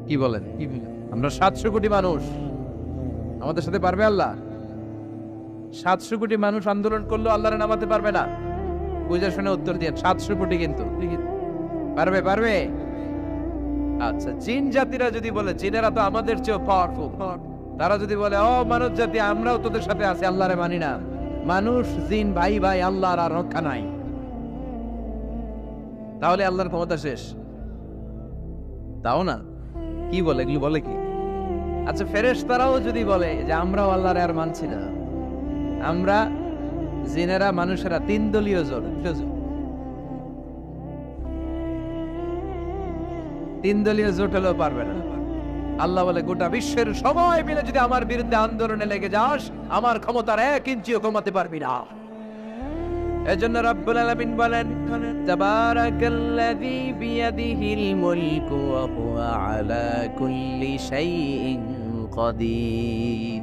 কি বলেন? আমরা 700 কোটি মানুষ, আমাদের সাথে পারবে আল্লাহ? 700 কোটি মানুষ আন্দোলন করলেও আল্লাহরে নামাতে পারবে না? বুঝে শুনে উত্তর দিয়ে 700 কোটি কিন্তু পারবে পারবে। আচ্ছা, জিন জাতিরা যদি বলে, জিনেরা তো আমাদের চেয়ে পাওয়ারফুল, তারা যদি বলে ও মানব জাতি আমরাও তোদের সাথে আছি, আল্লাহরে মানি না, মানুষ জিন ভাই ভাই, আল্লাহর আর রক্ষা নাই, তাহলে আল্লাহর ক্ষমতা শেষ? তাও না, কি বলে এগুলো, বলে কি? আচ্ছা, ফেরেশতারাও যদি বলে যে আমরাও আল্লাহর আর মানছি না, আমরা জিনেরা মানুষেরা 3 দলীয় জোট, 3 দলীয় জোট হলেও পারবে না। আল্লাহ বলে গোটা বিশ্বের সবাই মিলে যদি আমার বিরুদ্ধে আন্দোলনে লেগে যাস, আমার ক্ষমতার 1 ইঞ্চিও কমাতে পারবি না। এজন্য রব্বুল আলামিন বলেন, তাবারাকাল্লাযী বিয়াদিহিল মুলকু ওয়া হুয়া আলা কুল্লি শাইইন কাদির।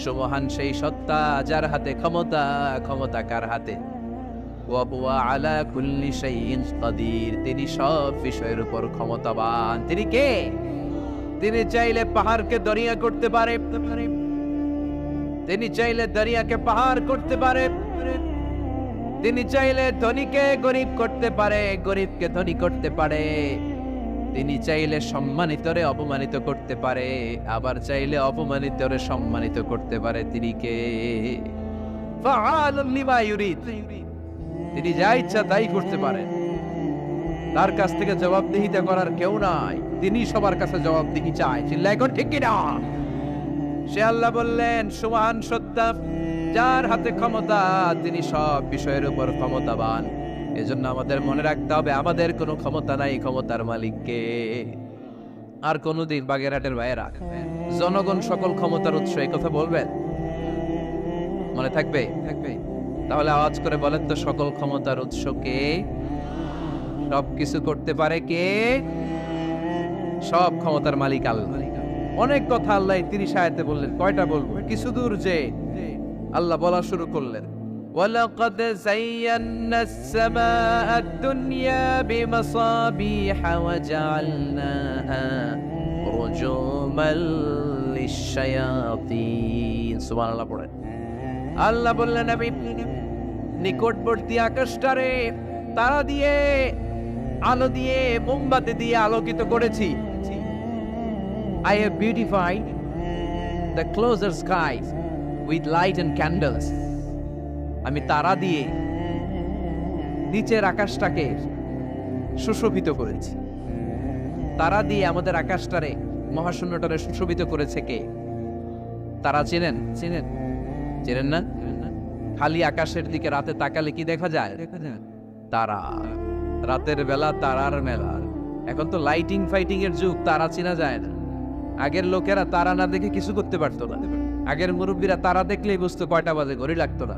সুবহান সেই সত্তা যার হাতে ক্ষমতা, ক্ষমতা কার হাতে? ওয়া হুয়া আলা কুল্লি শাইইন কাদির, তিনি সব বিষয়ের উপর ক্ষমতাবান। তিনি কে? তিনি চাইলে পাহাড়কে দরিয়া করতে পারে, তিনি চাইলে দরিয়াকে পাহাড় করতে পারে, তিনি চাইলে ধনীকে গরিব করতে পারে, গরিবকে ধনী করতে পারে, তিনি চাইলে সম্মানিতরে অপমানিত করতে পারে, আবার চাইলে অপমানিতরে সম্মানিত করতে পারে। তিনি কে? ফাআলুন লিমা ইউরিদ, তিনি যা ইচ্ছা তাই করতে পারেন, তার কাছ থেকে জবাবদিহিতা করার কেউ নাই, তিনি সবার কাছে জবাবদিহি চায়। চিল্লায় কোন ঠিক কিনা? সে আল্লাহ বললেন সুবহান সত্তা যার হাতে ক্ষমতা, তিনি সব বিষয়ের উপর ক্ষমতাবান। এজন্য আমাদের মনে রাখতে হবে আমাদের কোনো ক্ষমতা নাই, ক্ষমতার মালিককে। আর কোনদিন বাগেরহাটের ভাইয়েরা, জনগণ সকল ক্ষমতার উৎস, এই কথা বলবেন? মনে থাকবে? তাহলে আওয়াজ করে বলেন তো, সকল ক্ষমতার উৎস কে? সবকিছু করতে পারে কে? সব ক্ষমতার মালিক আল্লাহ। অনেক কথা আল্লাহ 30 আয়াতে বললেন, কয়টা বলবো? কিছু দূর যে আল্লাহ বলা শুরু করলেন, ওয়ালাকাদ যায়্যানাস সামাআদ দুনিয়া বিমাসাবিহা ওয়া জাআলনাহা রুজুমান লিশ-শায়াতিন। সুবহানাল্লাহ পড়েন। আল্লাহ বললেন, নবী নিকটবর্তী আকাশটারে তারা দিয়ে, আলো দিয়ে, মোমবাতি দিয়ে আলোকিত করেছি। I have beautified the closer skies with light and candles. আমি তারা দিয়ে নিচের আকাশটাকে সুশোভিত করেছি। তারা দিয়ে আমাদের আকাশটারে, মহাশূন্যটারে সুশোভিত করেছে কে? তারা চেনেন? চেনেন না? খালি আকাশের দিকে রাতে তাকালে কি দেখা যায়? তারা। রাতের বেলা তারার মেলা। এখন তো লাইটিং ফাইটিং এর যুগ, তারা চেনা যায় না। আগের লোকেরা তারা না দেখে কিছু করতে পারতো না। আগের মুরব্বীরা তারা দেখলেই বুঝতো কয়টা বাজে, ঘড়ি লাগতো না।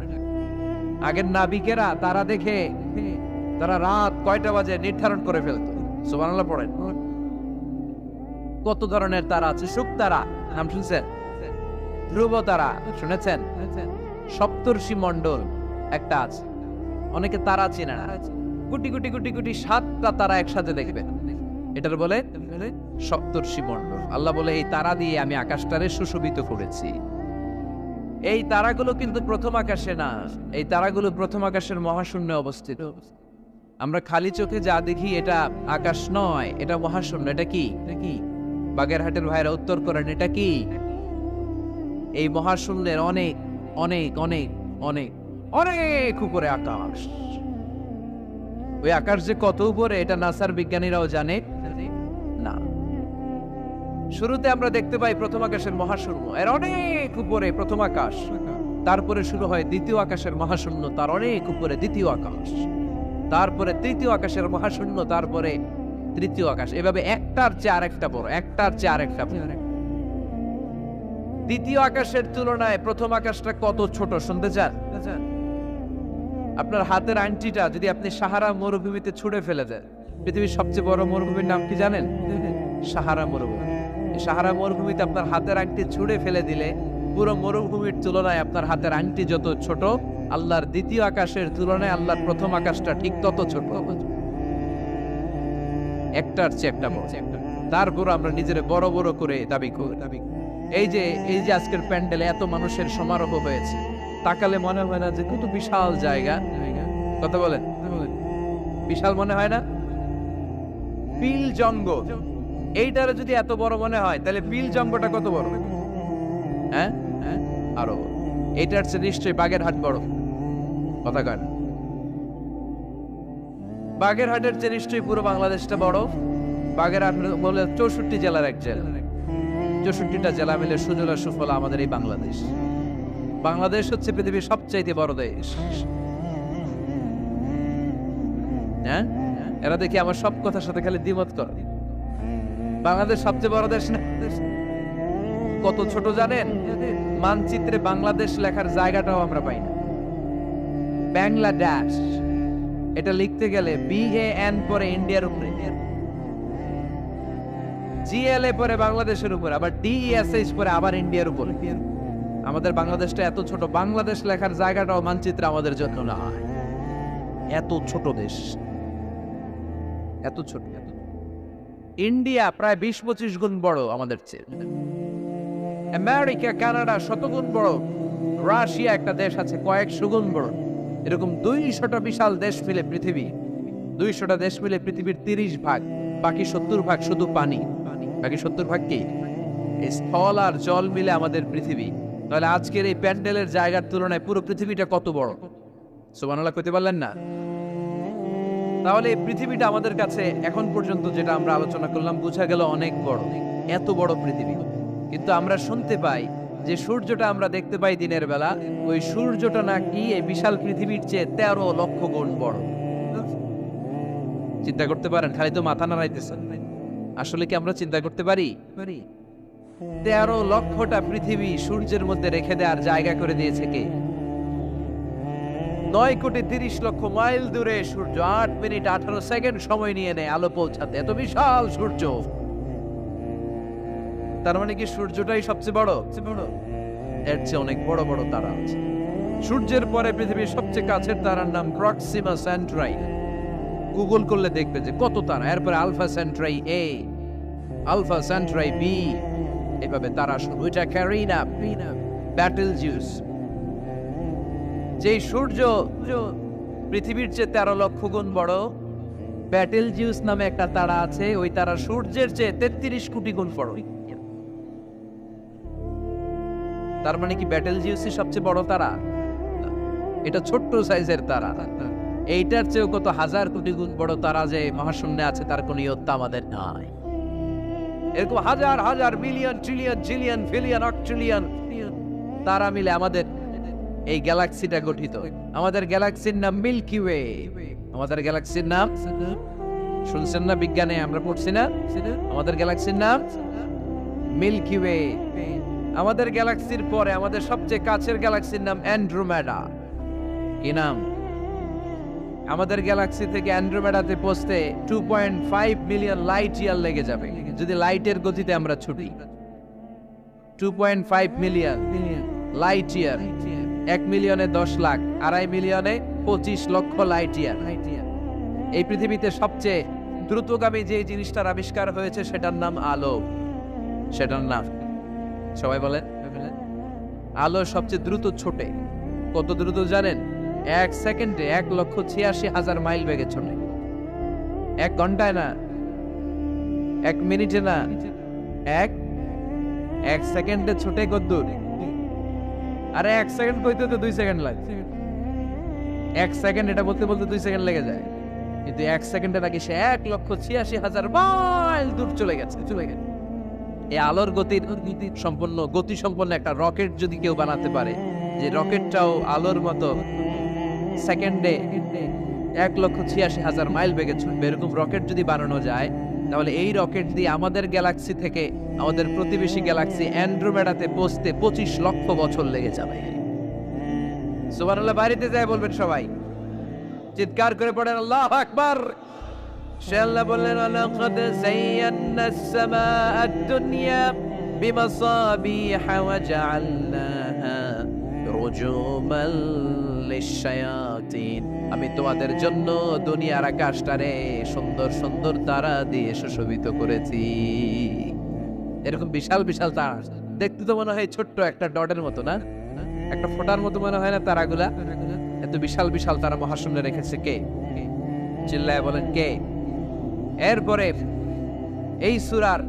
আগের নাবিকেরা তারা দেখে তারা রাত কয়টা বাজে নির্ধারণ করে ফেলতো। সুবহানাল্লাহ পড়েন। কত ধরনের তারা আছে। শুক তারা নাম শুনছেন? ধ্রুব তারা শুনেছেন? সপ্তর্ষি মণ্ডল একটা আছে, অনেকে তারা চেনে না। কোটি কোটি কোটি কোটি 7টা তারা একসাথে দেখবেন, এটার বলে সপ্তর্ষি মণ্ডল। আল্লাহ বলে এই তারা দিয়ে আমি আকাশটারে সুশোভিত করেছি। এই তারাগুলো কিন্তু প্রথম আকাশে না, এই তারাগুলো প্রথম আকাশের মহাশূন্যে অবস্থিত। আমরা খালি চোখে যা দেখি এটা আকাশ নয়, এটা মহাশূন্য। এটা কি? বাগেরহাটের ভাইরা উত্তর করেন, এটা কি? এই মহাশূন্যের অনেক অনেক অনেক অনেক অনেক উপরে আকাশ। ওই আকাশ যে কত উপরে এটা নাসার বিজ্ঞানীরাও জানে না। শুরুতে আমরা দেখতে পাই প্রথম আকাশের মহাশূন্য, এর অনেক উপরে প্রথম আকাশ, তারপরে শুরু হয় দ্বিতীয় আকাশের মহাশূন্য, তার অনেক উপরে দ্বিতীয় আকাশ, তারপরে তৃতীয় আকাশের মহাশূন্য, তারপরে তৃতীয় আকাশ, এভাবে একটার চেয়ে আরেকটা বড়, একটার চেয়ে আরেকটা বড়। দ্বিতীয় আকাশের তুলনায় প্রথম আকাশটা কত ছোট শুনতে চান? আপনার হাতের আংটিটা যদি আপনি সাহারা মরুভূমিতে ছুঁড়ে ফেলে দেন, পৃথিবীর সবচেয়ে বড় মরুভূমির নাম কি জানেন? সাহারা মরুভূমি। সাহারা মরুভূমিতে আপনার হাতের আংটি ছুঁড়ে ফেলে দিলে পুরো মরুভূমির তুলনায় আপনার হাতের আংটি যত ছোট, আল্লাহর দ্বিতীয় আকাশের তুলনায় আল্লাহর প্রথম আকাশটা ঠিক তত ছোট, একটার চেয়ে একটা বড়। তারপর আমরা নিজের বড় বড় করে দাবি করি। এই যে আজকের প্যান্ডেলে এত মানুষের সমারোহ হয়েছে, তাকালে মনে হয় না যে কত বিশাল জায়গা? কথা বলেন, বিশাল মনে হয় না? পিল জঙ্গ, এইটারে যদি এত বড় মনে হয় তাহলে পিল জঙ্গটা কত বড়? হ্যাঁ, আরো এইটার চেয়ে নিশ্চয়ই বাগেরহাট বড়। কথা কয় না? বাগেরহাটের চেয়ে নিশ্চয়ই পুরো বাংলাদেশটা বড়। বাগেরহাট বলে 64 জেলার এক জেলা, 64টা জেলা মিলে সুজলা সুফলা আমাদের এই বাংলাদেশ। বাংলাদেশ হচ্ছে পৃথিবীর সবচাইতে বড় দেশ। হ্যাঁ, এরা দেখি আমার সব কথার সাথে খালি দ্বিমত করে। বাংলাদেশ সবচেয়ে বড় দেশ না? কত ছোট জানেন? মানচিত্রে বাংলাদেশ লেখার জায়গাটাও আমরা পাই না। বাংলাদেশ এটা লিখতে গেলে BAN পরে ইন্ডিয়ার উপরে, GLA পরে বাংলাদেশের উপরে, আবার DESH পরে আবার ইন্ডিয়ার উপরে। আমাদের বাংলাদেশটা এত ছোট, বাংলাদেশ লেখার জায়গাটাও মানচিত্রে আমাদের জন্য না। এত ছোট দেশ, এত ছোট। ইন্ডিয়া প্রায় 20-25 গুণ বড় আমাদের চেয়ে। আমেরিকা, কানাডা শতগুণ বড়। রাশিয়া একটা দেশ আছে কয়েকশো গুণ বড়। এরকম 200টা বিশাল দেশ মিলে পৃথিবী, 200টা দেশ মিলে পৃথিবীর 30 ভাগ, বাকি 70 ভাগ শুধু পানি। বাকি 70 ভাগ কি? স্থল আর জল মিলে আমাদের পৃথিবী। তাহলে আজকের এই প্যান্ডেলের জায়গার তুলনায় পুরো পৃথিবীটা কত বড়? সুবহানাল্লাহ কইতে পারলেন না? তাহলে এই পৃথিবীটা আমাদের কাছে এখন পর্যন্ত যেটা আমরা আলোচনা করলাম বোঝা গেল অনেক বড়, এত বড় পৃথিবী। কিন্তু আমরা শুনতে পাই যে সূর্যটা আমরা দেখতে পাই দিনের বেলা, ওই সূর্যটা নাকি এই বিশাল পৃথিবীর চেয়ে 13 লক্ষ গুণ বড়। চিন্তা করতে পারেন? খালি তো মাথা নাড়াইতেছেন। আসলে কি আমরা চিন্তা করতে পারি? 13 লক্ষটা পৃথিবী সূর্যের মধ্যে রেখে দেওয়ার জায়গা করে দিয়েছে কে? 9,30,00,000 মাইল দূরে সূর্য 8 মিনিট 18 সেকেন্ড সময় নিয়ে নেয় আলো পৌঁছাতে। এত বিশাল সূর্য। তার মানে কি সূর্যটাই সবচেয়ে বড়? এর চেয়ে অনেক বড় বড় তারা আছে। সূর্যের পরে পৃথিবীর সবচেয়ে কাছের তারার নাম প্রক্সিমা সেন্ট্রাই। গুগল করলে দেখবে যে কত তারা। এরপরে Alpha Centauri A, Alpha Centauri B, এভাবে তারা শুরু। এটা ক্যারিনা, ব্যাটেলজিউস। যেই সূর্য পৃথিবীর চেয়ে 13 লক্ষ গুণ বড়, ব্যাটেলজিউস নামে একটা তারা আছে। ওই তারা সূর্যের চেয়ে 33 কোটি গুণ বড়। তার মানে কি ব্যাটেলজিউসই সবচেয়ে বড় তারা? এটা ছোট্ট সাইজের তারা। এইটার চেয়েও কত হাজার কোটি গুণ বড় তারা যে মহাশূন্যে আছে তার কোনো ইয়ত্তা আমাদের নাই। এরকম হাজার হাজার million, trillion, zillion, billion, octillion তারা মিলে আমাদের এই গ্যালাক্সিটা গঠিত। আমাদের গ্যালাক্সির নাম মিল্কি ওয়ে। আমাদের গ্যালাক্সির নাম শুনছেন না? বিজ্ঞানে আমরা পড়ছি না? আমাদের গ্যালাক্সির নাম মিল্কি ওয়ে। আমাদের গ্যালাক্সির পরে আমাদের সবচেয়ে কাছের গ্যালাক্সির নাম অ্যান্ড্রোমেডা। কি নাম? আমাদের গ্যালাক্সি থেকে অ্যান্ড্রোমেডাতে পৌঁছতে 2.5 মিলিয়ন লাইট ইয়ার লেগে যাবে যদি লাইটের গতিতে আমরা ছুটি। 2.5 মিলিয়ন লাইট ইয়ার। 1 মিলিয়নে 10 লাখ, 2.5 মিলিয়নে 25 লক্ষ লাইট ইয়ার। এই পৃথিবীতে সবচেয়ে দ্রুতগামী যে জিনিসটার আবিষ্কার হয়েছে সেটার নাম আলো। সেটার নাম সবাই বলেন। আলো সবচেয়ে দ্রুত ছোটে। কত দ্রুত জানেন? 1 সেকেন্ডে 1,86,000 মাইল বেগে ছোটে। 1 ঘন্টায় না, 1 মিনিটে না, 1 সেকেন্ডে ছোটে কদ্দূর? আরে 1 সেকেন্ড কইতে তো 2 সেকেন্ড লাগে। 1 সেকেন্ড এটা বলতে বলতে 2 সেকেন্ড লেগে যায়, কিন্তু 1 সেকেন্ডে নাকি সে 1,86,000 মাইল দূর চলে গেছে। এই আলোর গতি সম্পন্ন একটা রকেট যদি কেউ বানাতে পারে, যে রকেটটাও আলোর মতো সেকেন্ডে 1,86,000 মাইল বেগে ছুটবে, এরকম রকেট যদি বানানো যায়, তাহলে এই রকেট দিয়ে আমাদের গ্যালাক্সি থেকে আমাদের প্রতিবেশী গ্যালাক্সি অ্যান্ড্রোমেডাতে পৌঁছতে 25 লক্ষ বছর লেগে যাবে। সুবহানাল্লাহ। বাড়িতে যায় বলবেন সবাই, চিৎকার করে পড়েন আল্লাহু আকবার। সে আল্লাহ বললেন, ওয়ালাকাদ যায়্যানাস সামাআদ দুনিয়া বিমাসাবিহা ওয়া জাআলনাহা রুজুমান লিশ-শায়াতিন। আমি তোমাদের জন্য দুনিয়ার আকাশটারে সুন্দর সুন্দর তারা দিয়ে সুশোভিত করেছি। এরকম বিশাল বিশাল তারা দেখতে তো মনে হয় ছোট্ট একটা ডটের মতো না, একটা ফোঁটার মতো মনে হয় না তারাগুলা? এত বিশাল বিশাল তারা মহাশূন্যে রেখেছে কে? চিল্লায় বলেন কে? এরপরে এই সূরার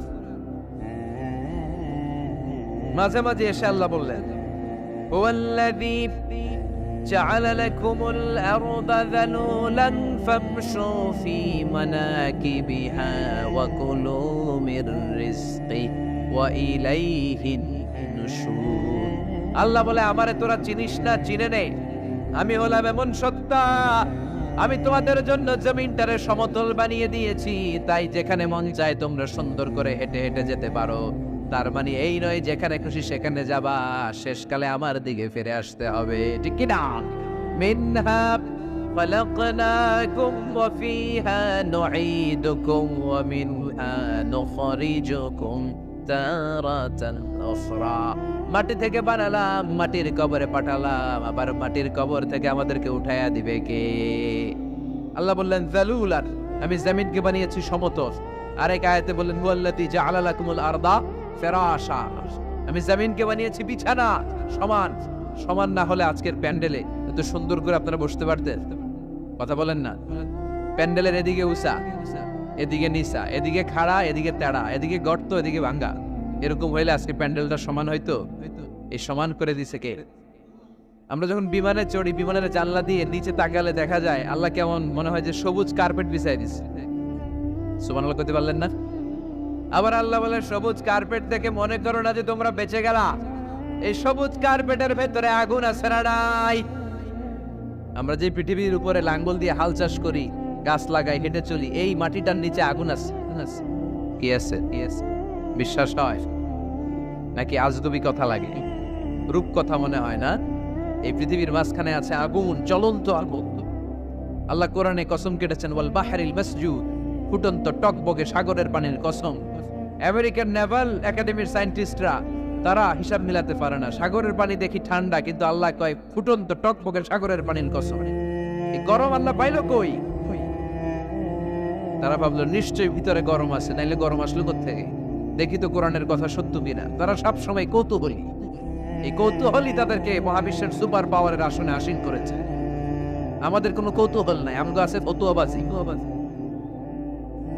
মাঝে মাঝে এসে আল্লাহ বললেন, হুয়াল্লাযী জাআলা লাকুমুল আরদা যালুলান ফামশু ফী মানাকিবিহা ওয়া কুলু মির রিজকি ওয়া ইলাইহিন নুশুর। আল্লাহ বলে, আমারে তোরা চিনিস না, চিনে নে, আমি হলাম এমন সত্তা, আমি তোমাদের জন্য জমিনটারে সমতল বানিয়ে দিয়েছি, তাই যেখানে মন চায় তোমরা সুন্দর করে হেঁটে হেঁটে যেতে পারো। তার মানে এই নয় যেখানে খুশি সেখানে যাবা, শেষকালে আমার দিকে ফিরে আসতে হবে, ঠিক কি না? মিনহা খালাকনাকুম ওয়া ফিহা নুঈদুকুম ওয়া মিনহা নুখরিজুকুম তারাতান উখরা। মাটি থেকে বানালাম, মাটির কবরে পাঠালাম, আবার মাটির কবর থেকে আমাদেরকে উঠায়া দিবে কে? আল্লাহ বললেন যালুলান, আমি জমিনকে বানিয়েছি সমতল। আরেক আয়াতে বললেন হুয়াল্লাযী জাআলা লাকুমুল আরদা ফিরাশা, আমি জমিনকে বানিয়েছি বিছানা। সমান সমান না হলে আজকের প্যান্ডেলে এত সুন্দর করে আপনারা বসতে পারতেন? কথা বলেন না। প্যান্ডেলের এদিকে উঁচা, এদিকে নিচা, এদিকে খাড়া, এদিকে তেড়া, এদিকে গর্ত, এদিকে ভাঙ্গা, এরকম হইলে আজকে প্যান্ডেলটা সমান হইতো? এই সমান করে দিছে কে? আমরা যখন বিমানে চড়ি, বিমানের জানলা দিয়ে নিচে তাকালে দেখা যায় আল্লাহ কেমন মনে হয় যে সবুজ কার্পেট বিছাই দিছে। সুবহানাল্লাহ করতে পারলেন না? আবার আল্লাহ বলে, সবুজ কার্পেট দেখে মনে করো না যে তোমরা বেঁচে গেলা, এই সবুজ কার্পেটের ভেতরে আগুন আছে না নাই? আমরা যে পৃথিবীর উপরে লাঙ্গল দিয়ে হাল চাষ করি, গাছ লাগাই, হেঁটে চলি, এই মাটিটার নিচে আগুন আছে। কি আছে? বিশ্বাস হয় নাকি আজগুবি কথা লাগে? রূপ কথা মনে হয় না? এই পৃথিবীর মাঝখানে আছে আগুন, জ্বলন্ত আগুন। আল্লাহ কোরআনে কসম কেটেছেন, ওয়াল বাহরিল মাসজুদ, ফুটন্ত টকবগে সাগরের পানির কসম। আমেরিকান নেভাল একাডেমির সায়েন্টিস্টরা তারা হিসাব মিলাতে পারে না, সাগরের পানি দেখি ঠান্ডা, কিন্তু আল্লাহ কয় ফুটন্ত টকবগে সাগরের পানির কসম। এই গরম আল্লাহ পাইলো কই? তারা ভাবলো নিশ্চয়ই ভিতরে গরম আছে, নাইলে গরম আসলো কোত্থেকে? দেখি তো কোরআনের কথা সত্য কিনা। তারা সব সময় কৌতূহলী, এই কৌতূহলই তাদেরকে মহাবিশ্বের সুপার পাওয়ারের আসনে আসীন করেছে। আমাদের কোনো কৌতূহল নাই, আমগো আছে ফতুয়াবাজি।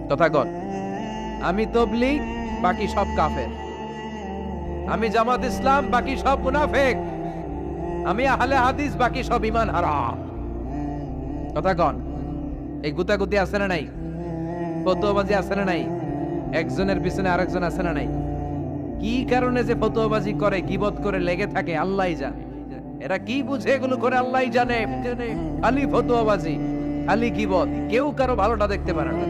কথা কন, আমি তবলিগ, বাকি সব কাফের। আমি জামাত ইসলাম, বাকি সব মুনাফিক। আমি আহলে হাদিস, বাকি সব ঈমান হারা। কথা কন, এই গুতাগুতি আছে না নাই? ফতুয়াবাজি আছে না নাই? একজনের পিছনে আরেকজন আছে না নাই? কি কারণে যে ফতুয়াবাজি করে, গীবত করে লেগে থাকে আল্লাহই জানে। এরা কি বুঝে এগুলো করে আল্লাহই জানে। খালি ফতুয়াবাজি, খালি গীবত, কেউ কারো ভালোটা দেখতে পারে না।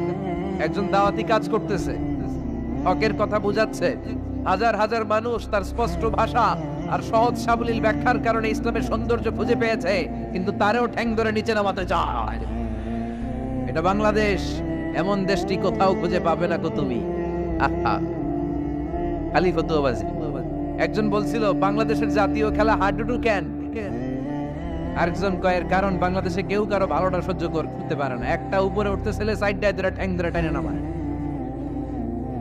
একজন দাওয়াতি কাজ করতেছে, হকের কথা বুঝাচ্ছে, হাজার হাজার মানুষ তার স্পষ্ট ভাষা আর সহজ সাবলীল ব্যাখ্যার কারণে ইসলামের সৌন্দর্য খুঁজে পেয়েছে, কিন্তু তারেও ঠ্যাং ধরে নিচে নামাতে চায়। এটা বাংলাদেশ, এমন দেশটি কোথাও খুঁজে পাবে না গো তুমি। আহা, খালি ফতুয়াবাজি। একজন বলছিল বাংলাদেশের জাতীয় খেলা হাডুডু কেন? আরেকজন কয়ের কারণ বাংলাদেশে কেউ কারো ভালোটা সহ্য করতে পারে না। একটা উপরে উঠতে ছেলে সাইডটায় ধরে ঠ্যাং ধরে টেনে নামায়।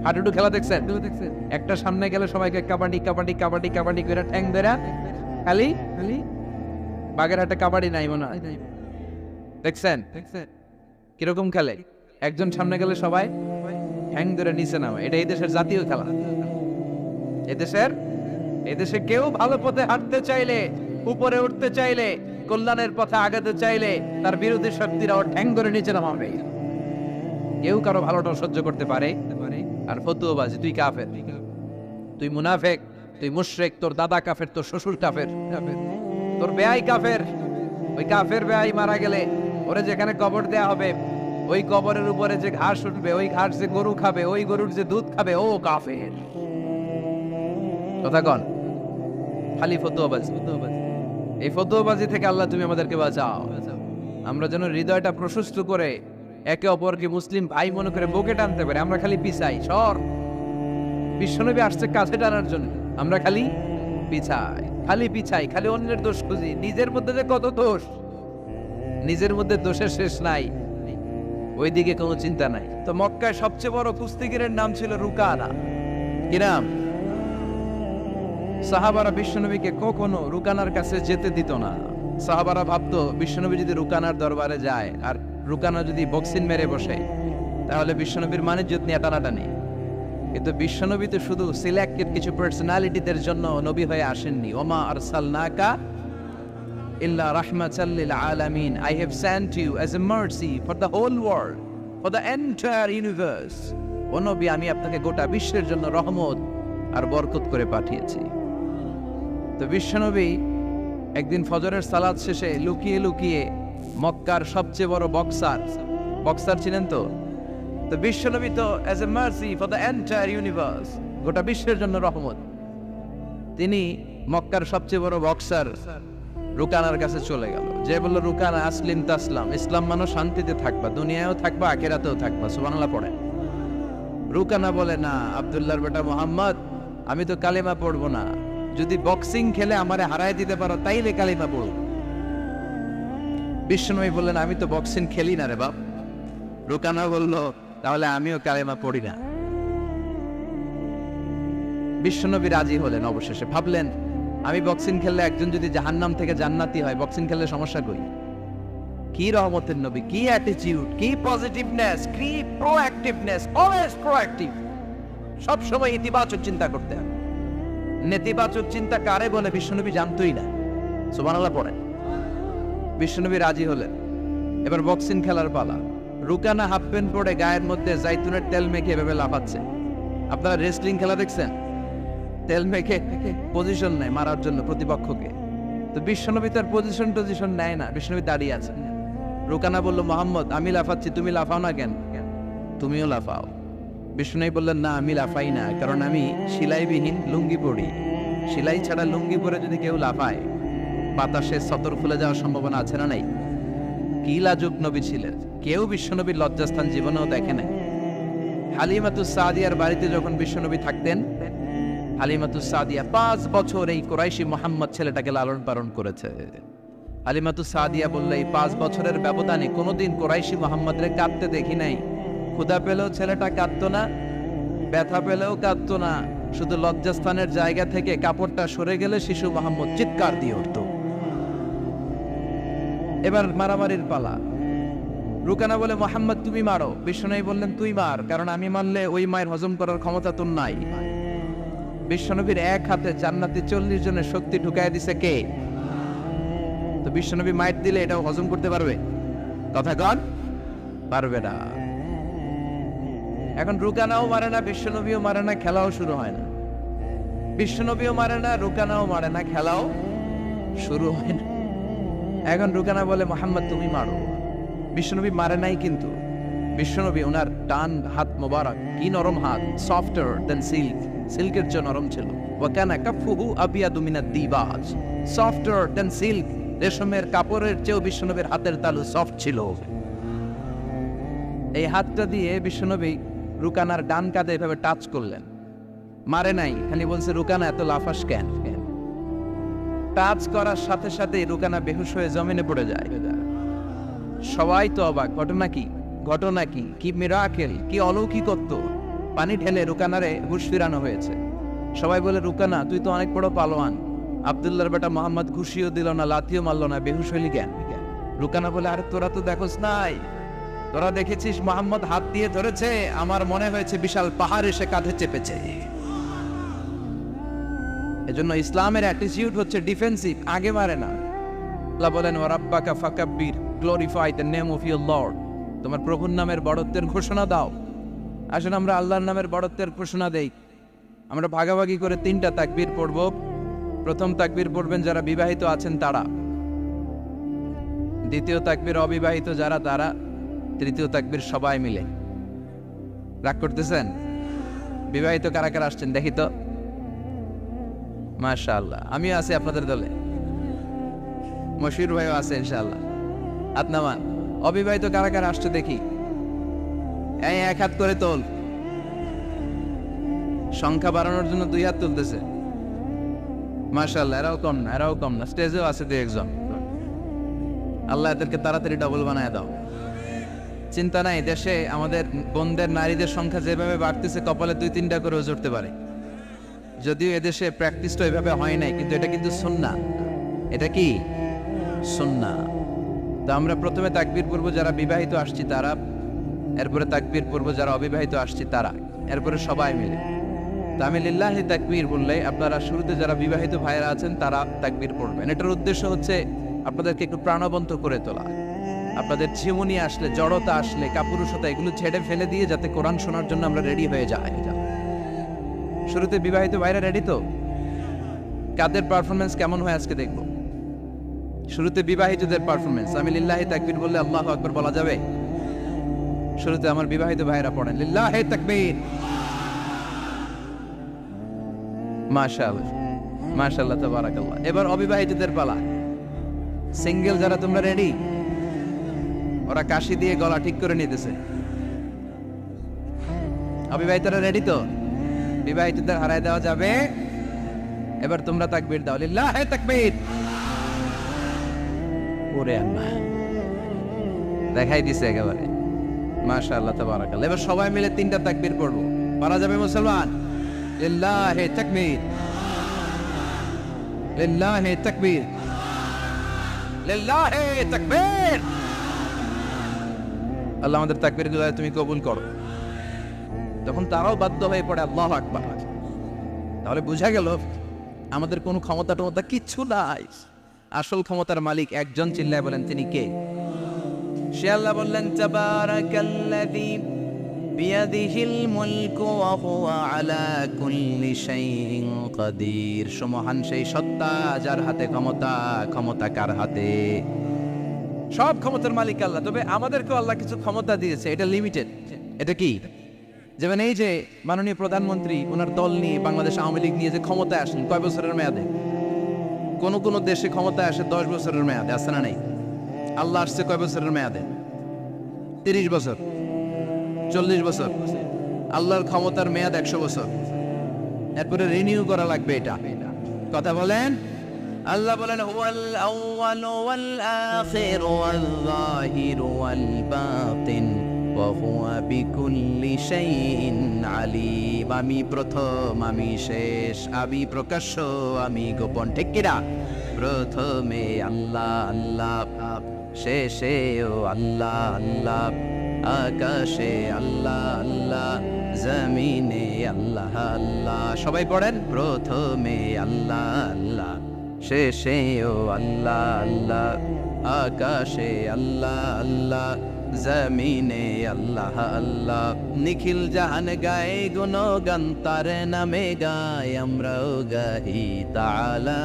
হাডুডু খেলা দেখছেন? একটা সামনে গেলে সবাইকে কাবাডি কাবাডি কাবাডি কাবাডি করে ঠ্যাং ধরে, খালি খালি বাগের হাটে কাবাডি নাই মনে হয়, দেখছেন কিরকম খেলে? একজন সামনে গেলে সবাই ঠ্যাং ধরে নিচে নামায়। এটা এই দেশের জাতীয় খেলা। এদেশে কেউ ভালো পথে হাঁটতে চাইলে, উপরে উঠতে চাইলে, কল্যাণের পথে আগাতে চাইলে তার বিরোধী শক্তিরা ওর ঠ্যাং ধরে নিচে নামাবে। কেউ কারো ভালোটা সহ্য করতে পারে? আর ফতুয়াবাজি, তুই কাফের, তুই মুনাফিক, তুই মুশরিক, তোর দাদা কাফের, তোর শ্বশুর কাফের, তোর বেয়াই কাফের। ওই কাফের বেয়াই মারা গেলে ওরে যেখানে কবর দেয়া হবে, ওই কবরের উপরে যে ঘাস উঠবে, ওই ঘাস যে গরু খাবে, ওই গরুর যে দুধ খাবে, ও কাফের। কথা কন, খালি ফতুয়াবাজি। এই ফতুয়াবাজি থেকে আল্লাহ তুমি আমাদেরকে বাঁচাও। আমরা যেন হৃদয়টা প্রশস্ত করে একে অপরকে মুসলিম ভাই মনে করে বুকে টানতে পারি। আমরা খালি পিছাই, সর। বিশ্বনবী আসছে কাছে টানার জন্য, আমরা খালি পিছাই, খালি অন্যের দোষ খুঁজি। নিজের মধ্যে যে কত দোষ, নিজের মধ্যে দোষের শেষ নাই, ওইদিকে কোনো চিন্তা নাই। তো মক্কায় সবচেয়ে বড় কুস্তিগিরের নাম ছিল রুকানা। কি নাম? সাহাবারা বিশ্বনবীকে কখনো রুকানার কাছে যেতে দিত না। সাহাবারা ভাবতো বিশ্বনবী যদি রুকানার দরবারে যায় আর রুকানা যদি বক্সিন মেরে বসে, তাহলে বিশ্বনবীর মানিজ্যত নিয়ে টানাটানি। কিন্তু বিশ্বনবী তো শুধু সিলেক্টেড কিছু পার্সোনালিটিদের জন্য নবী হয়ে আসেননি। ওমা আরসালনাকা ইল্লা রাহমাতাল লিল আলামিন, I have sent you as a mercy for the whole world, for the entire universe. ও নবী, আমি আপনাকে গোটা বিশ্বের জন্য রহমত আর বরকত করে পাঠিয়েছি। তো বিশ্বনবী একদিন ফজরের সালাত শেষে লুকিয়ে লুকিয়ে মক্কার সবচেয়ে বড় বক্সার ছিলেন তো বিশ্বনবী তো as a mercy for the entire universe, গোটা বিশ্বের জন্য রহমত, তিনি মক্কার সবচেয়ে বড় বক্সার রুকানার কাছে চলে গেল। যে বলল, রুকানা আসলিম তাসলাম, ইসলাম মানো শান্তিতে থাকবা, দুনিয়ায়ও থাকবা আখিরাতেও থাকবা, সুবহানাল্লাহ পড়ে। রুকানা বলে, না আব্দুল্লাহর বেটা মোহাম্মদ, আমি তো কালিমা পড়বো না, যদি বক্সিং খেলে আমারে হারায় দিতে পারো তাইলে কালিমা পড়ব। বিশ্বনবী বললেন, আমি তো বক্সিং খেলি না রে বাপ। রুকানা বলল, তাহলে আমিও কালিমা পড়ি না। বিশ্বনবী রাজি হলেন অবশেষে। ভাবলেন, আমি বক্সিং খেললে একজন যদি জাহান্নাম থেকে জান্নাতি হয়, বক্সিং খেললে সমস্যা কই? কি রহমতের নবী, কি অ্যাটিটিউড, কি পজিটিভনেস, কি প্রোঅ্যাক্টিভনেস, অলওয়েজ প্রোঅ্যাক্টিভ। সব সময় ইতিবাচক চিন্তা করতে হবে। নেতিবাচক চিন্তা কারে বলে বিশ্বনবী জানতোই না, সুবহানাল্লাহ পড়েন। বিশ্বনবী রাজি হলেন। এবার বক্সিং খেলার পালা। রুকানা হাফ প্যান্ট পরে গায়ের মধ্যে জাইতুনের তেল মেখে এভাবে লাফাচ্ছে। আপনারা রেসলিং খেলা দেখছেন? তেল মেখে পজিশন নেয় মারার জন্য প্রতিপক্ষকে। তো বিশ্বনবী তার পজিশন নেয় না, বিশ্বনবী দাঁড়িয়ে আছেন। রুকানা বলল, মোহাম্মদ, আমি লাফাচ্ছি, তুমি লাফাও না কেন? তুমিও লাফাও। বিশ্বনবী বললেন, না আমি লাফাই না, কারণ আমি সেলাইবিহীন লুঙ্গি পরি। সেলাই ছাড়া লুঙ্গি পরে যদি কেউ লাফায়, বাতাসে সতর ফুলে যাওয়ার সম্ভাবনা আছে না নাই? কি লাজুক নবী ছিলেন, কেউ বিশ্বনবীর লজ্জাস্থান জীবনেও দেখে নাই। হালিমাতুস সাদিয়ার বাড়িতে যখন বিশ্বনবী থাকতেন, হালিমাতুস সাদিয়া 5 বছর এই কুরাইশি মুহাম্মদ ছেলেটাকে লালন পালন করেছে। হালিমাতুস সাদিয়া বললে, এই 5 বছরের ব্যবধানে কোনোদিন কুরাইশি মুহাম্মদরে কাঁদতে দেখি নাই। ক্ষুধা পেলেও ছেলেটা কাঁদতো না, ব্যথা পেলেও কাঁদতো না, শুধু লজ্জাস্থানের জায়গা থেকে কাপড়টা সরে গেলে শিশু মুহাম্মদ চিৎকার দিয়ে উঠত। এবার মারামারির পালা। রুকানা বলে, মোহাম্মদ তুমি মারো। বিশ্বনবী বললেন, তুই মার, কারণ আমি মারলে ওই মায়ের হজম করার ক্ষমতা তোর নাই। বিশ্বনবীর এক হাতে জান্নাতে 40 জনের শক্তি ঢুকায় দিছে কে? তো বিশ্বনবী মাইট দিলে এটাও হজম করতে পারবে? কথা কন, পারবে না। এখন রুকানাও মারে না, বিশ্বনবীও মারে না, খেলাও শুরু হয় না। বিশ্বনবীও মারে না, রুকানাও মারে না, খেলাও শুরু হয় না। এখন রুকানা বলে, মোহাম্মদ তুমি মারো। বিশ্বনবী মারে নাই, কিন্তু বিশ্বনবী ওনার ডান হাত মোবারক, কি নরম হাত, সফটার দেন সিল্ক, সিল্কের চেয়ে নরম ছিল। ওয়াকানা কাফুহু আবিয়াদু মিনাদ দিবাজ, সফটার দেন সিল্ক, রেশমের কাপড়ের চেয়েও বিশ্বনবীর হাতের তালু সফট ছিল। এই হাতটা দিয়ে বিশ্বনবী রুকানার ডান কাঁধে এভাবে টাচ করলেন, মারে নাই, খালি বলছে, রুকানা এত লাফাস কেন? টাচ করার সাথে সাথে রুকানা বেহুশ হয়ে জমিনে পড়ে যায়। সবাই তো অবাক, ঘটনা কি, কি মিরাকেল, কি অলৌকিকত্ব। পানি ঢেলে রুকানারে হুঁশ ফিরানো হয়েছে। সবাই বলে, রুকানা তুই তো অনেক বড় পালোয়ান, আব্দুল্লাহর বেটা মোহাম্মদ ঘুষিও দিল না, লাথিও মারল না, বেহুশ হইলি কেন? রুকানা বলে, আরে তোরা তো দেখোস নাই, তোরা দেখেছিস মোহাম্মদ হাত দিয়ে ধরেছে, আমার মনে হয়েছে বিশাল পাহাড় এসে কাঁধে চেপেছে। এজন্য ইসলামের অ্যাটিটিউড হচ্ছে ডিফেন্সিভ, আগে মারে না। আল্লাহ বলেন, ওয়ারাব্বাকা ফাকাব্বির, glorify the name of your lord, তোমার প্রভুর নামের বড়ত্বের ঘোষণা দাও। আসলে আমরা আল্লাহর নামের বড়ত্বের ঘোষণা দেই। আমরা ভাগাভাগি করে 3টা তাকবীর পড়ব। প্রথম তাকবীর পড়বেন যারা বিবাহিত আছেন তারা, দ্বিতীয় তাকবীর অবিবাহিত যারা তারা, তৃতীয় তাকবীর সবাই মিলে। রাগ করতেছেন? বিবাহিত কারা কারা আসছেন দেখি তো? মাশাআল্লাহ, আমিও আছি আপনাদের দলে, মশির ভাইও আছে ইনশাআল্লাহ। হাত নামান। অবিবাহিত কারা কারা আসছে দেখি, এই এক হাত করে তোল। সংখ্যা বাড়ানোর জন্য 2 হাত তুলতেছে। মাশাআল্লাহ, এরাও কম না, স্টেজেও আছে 2-1 জন। আল্লাহ এদেরকে তাড়াতাড়ি ডবল বানায় দাও। চিন্তা নাই, দেশে আমাদের বোনদের, নারীদের সংখ্যা যেভাবে বাড়তেছে, কপালে 2-3টা করেও জুড়তে পারে। যদিও এদেশে প্র্যাকটিসটা ওইভাবে হয় নাই, কিন্তু এটা কিন্তু সুন্নাহ। এটা কি সুন্নাহ। তো আমরা প্রথমে তাকবীর পড়ব যারা বিবাহিত আসছি তারা, এরপরে তাকবীর পড়ব যারা অবিবাহিত আসছি তারা, এরপরে সবাই মিলে। তো আমি লিল্লাহি তাকবীর বললে আপনারা শুরুতে যারা বিবাহিত ভাইয়েরা আছেন তারা তাকবীর পড়বেন। এটার উদ্দেশ্য হচ্ছে আপনাদেরকে একটু প্রাণবন্ত করে তোলা, আপনাদের ঝিমুনি আসলে, জড়তা আসলে, কাপুরুষতা এগুলো ছেড়ে ফেলে দিয়ে যাতে কোরআন শোনার জন্য আমরা রেডি হয়ে যাই। শুরুতে বিবাহিত ভাইরা রেডি তো? কাদের পারফরমেন্স কেমন হয় আজকে দেখব। শুরুতে বিবাহিতদের পারফরমেন্স, আমি লিল্লাহি তাকবীর বললে আল্লাহু আকবার বলা যাবে? শুরুতে আমার বিবাহিত ভাইরা পড়েন লিল্লাহি তাকবীর। মাশাআল্লাহ মাশাআল্লাহ তাবারাকাল্লাহ। এবার অবিবাহিতদের পালা। সিঙ্গেল যারা তোমরা রেডি? ওরা কাশি দিয়ে গলা ঠিক করে নিতেছে। অবিবাহিতরা রেডি তো? বিবাহিতদের হারায় দেওয়া যাবে? এবার তোমরা তাকবীর দাও, লিল্লাহি তাকবীর। ওরে আল্লাহ, দেখাই দিছে একেবারে। মাশাআল্লাহ তাবারাকাল্লাহ। এবার সবাই মিলে তিনটা তাকবীর পড়বো, পারা যাবে মুসলমান? লিল্লাহি তাকবীর, লিল্লাহি তাকবীর, লিল্লাহি তাকবীর। আল্লাহ আমাদের তাকবীরগুলো তুমি কবুল করো। তখন তারাও বাধ্য হয়ে পড়ে আল্লাহু আকবার। তাহলে বোঝা গেল আমাদের কোনো ক্ষমতা টমতা কিচ্ছু নাই, আসল ক্ষমতার মালিক একজন। চিল্লায় বলেন তিনি কে? সে আল্লাহ বললেন তাবারাকাল্লাযী বিয়াদিহিল মুলকু ওয়া হুয়া আলা কুল্লি শাইইন কাদির। সুমহান সেই সত্তা যার হাতে ক্ষমতা, ক্ষমতা কার হাতে? সব ক্ষমতার মালিক আল্লাহ। তবে আমাদেরকেও আল্লাহ কিছু ক্ষমতা দিয়েছে, এটা লিমিটেড। এটা কি? যেমন এই যে মাননীয় প্রধানমন্ত্রী ওনার দল নিয়ে, বাংলাদেশ আওয়ামী লীগ নিয়ে যে ক্ষমতায় আসেন, কয় বছরের মেয়াদে? কোন কোন দেশে ক্ষমতায় আসে 10 বছরের মেয়াদে, আছে না নাই? আল্লাহ আসছে কয় বছরের মেয়াদে? 30 বছর, 40 বছর। আল্লাহর ক্ষমতার মেয়াদ 100 বছর। এরপরে রিনিউ করা লাগবে। এটা কথা বলেন। আল্লাহ বলেন হুয়াল আউয়ালু ওয়াল আখিরু ওয়াল যাহিরু ওয়াল বাতিন ওয়া হুয়া বিকুল্লি শাইইন আলিম। আমি প্রথম, আমি শেষ, আমি প্রকাশ্য, আমি গোপন। ঠিক কিনা? প্রথমে আল্লাহ আল্লাহ, শেষেও আল্লাহ আল্লাহ, আকাশে আল্লাহ আল্লাহ, জমিনে আল্লাহ আল্লাহ। সবাই পড়েন, প্রথমে আল্লাহ আল্লাহ, শেষেও আল্লাহ আল্লাহ, আকাশে আল্লাহ আল্লাহ, জমিনে আল্লাহ আল্লাহ। নিখিল জাহান গায়ে গুণগান তার নামে গায়, আমরাও গাহি তাআলা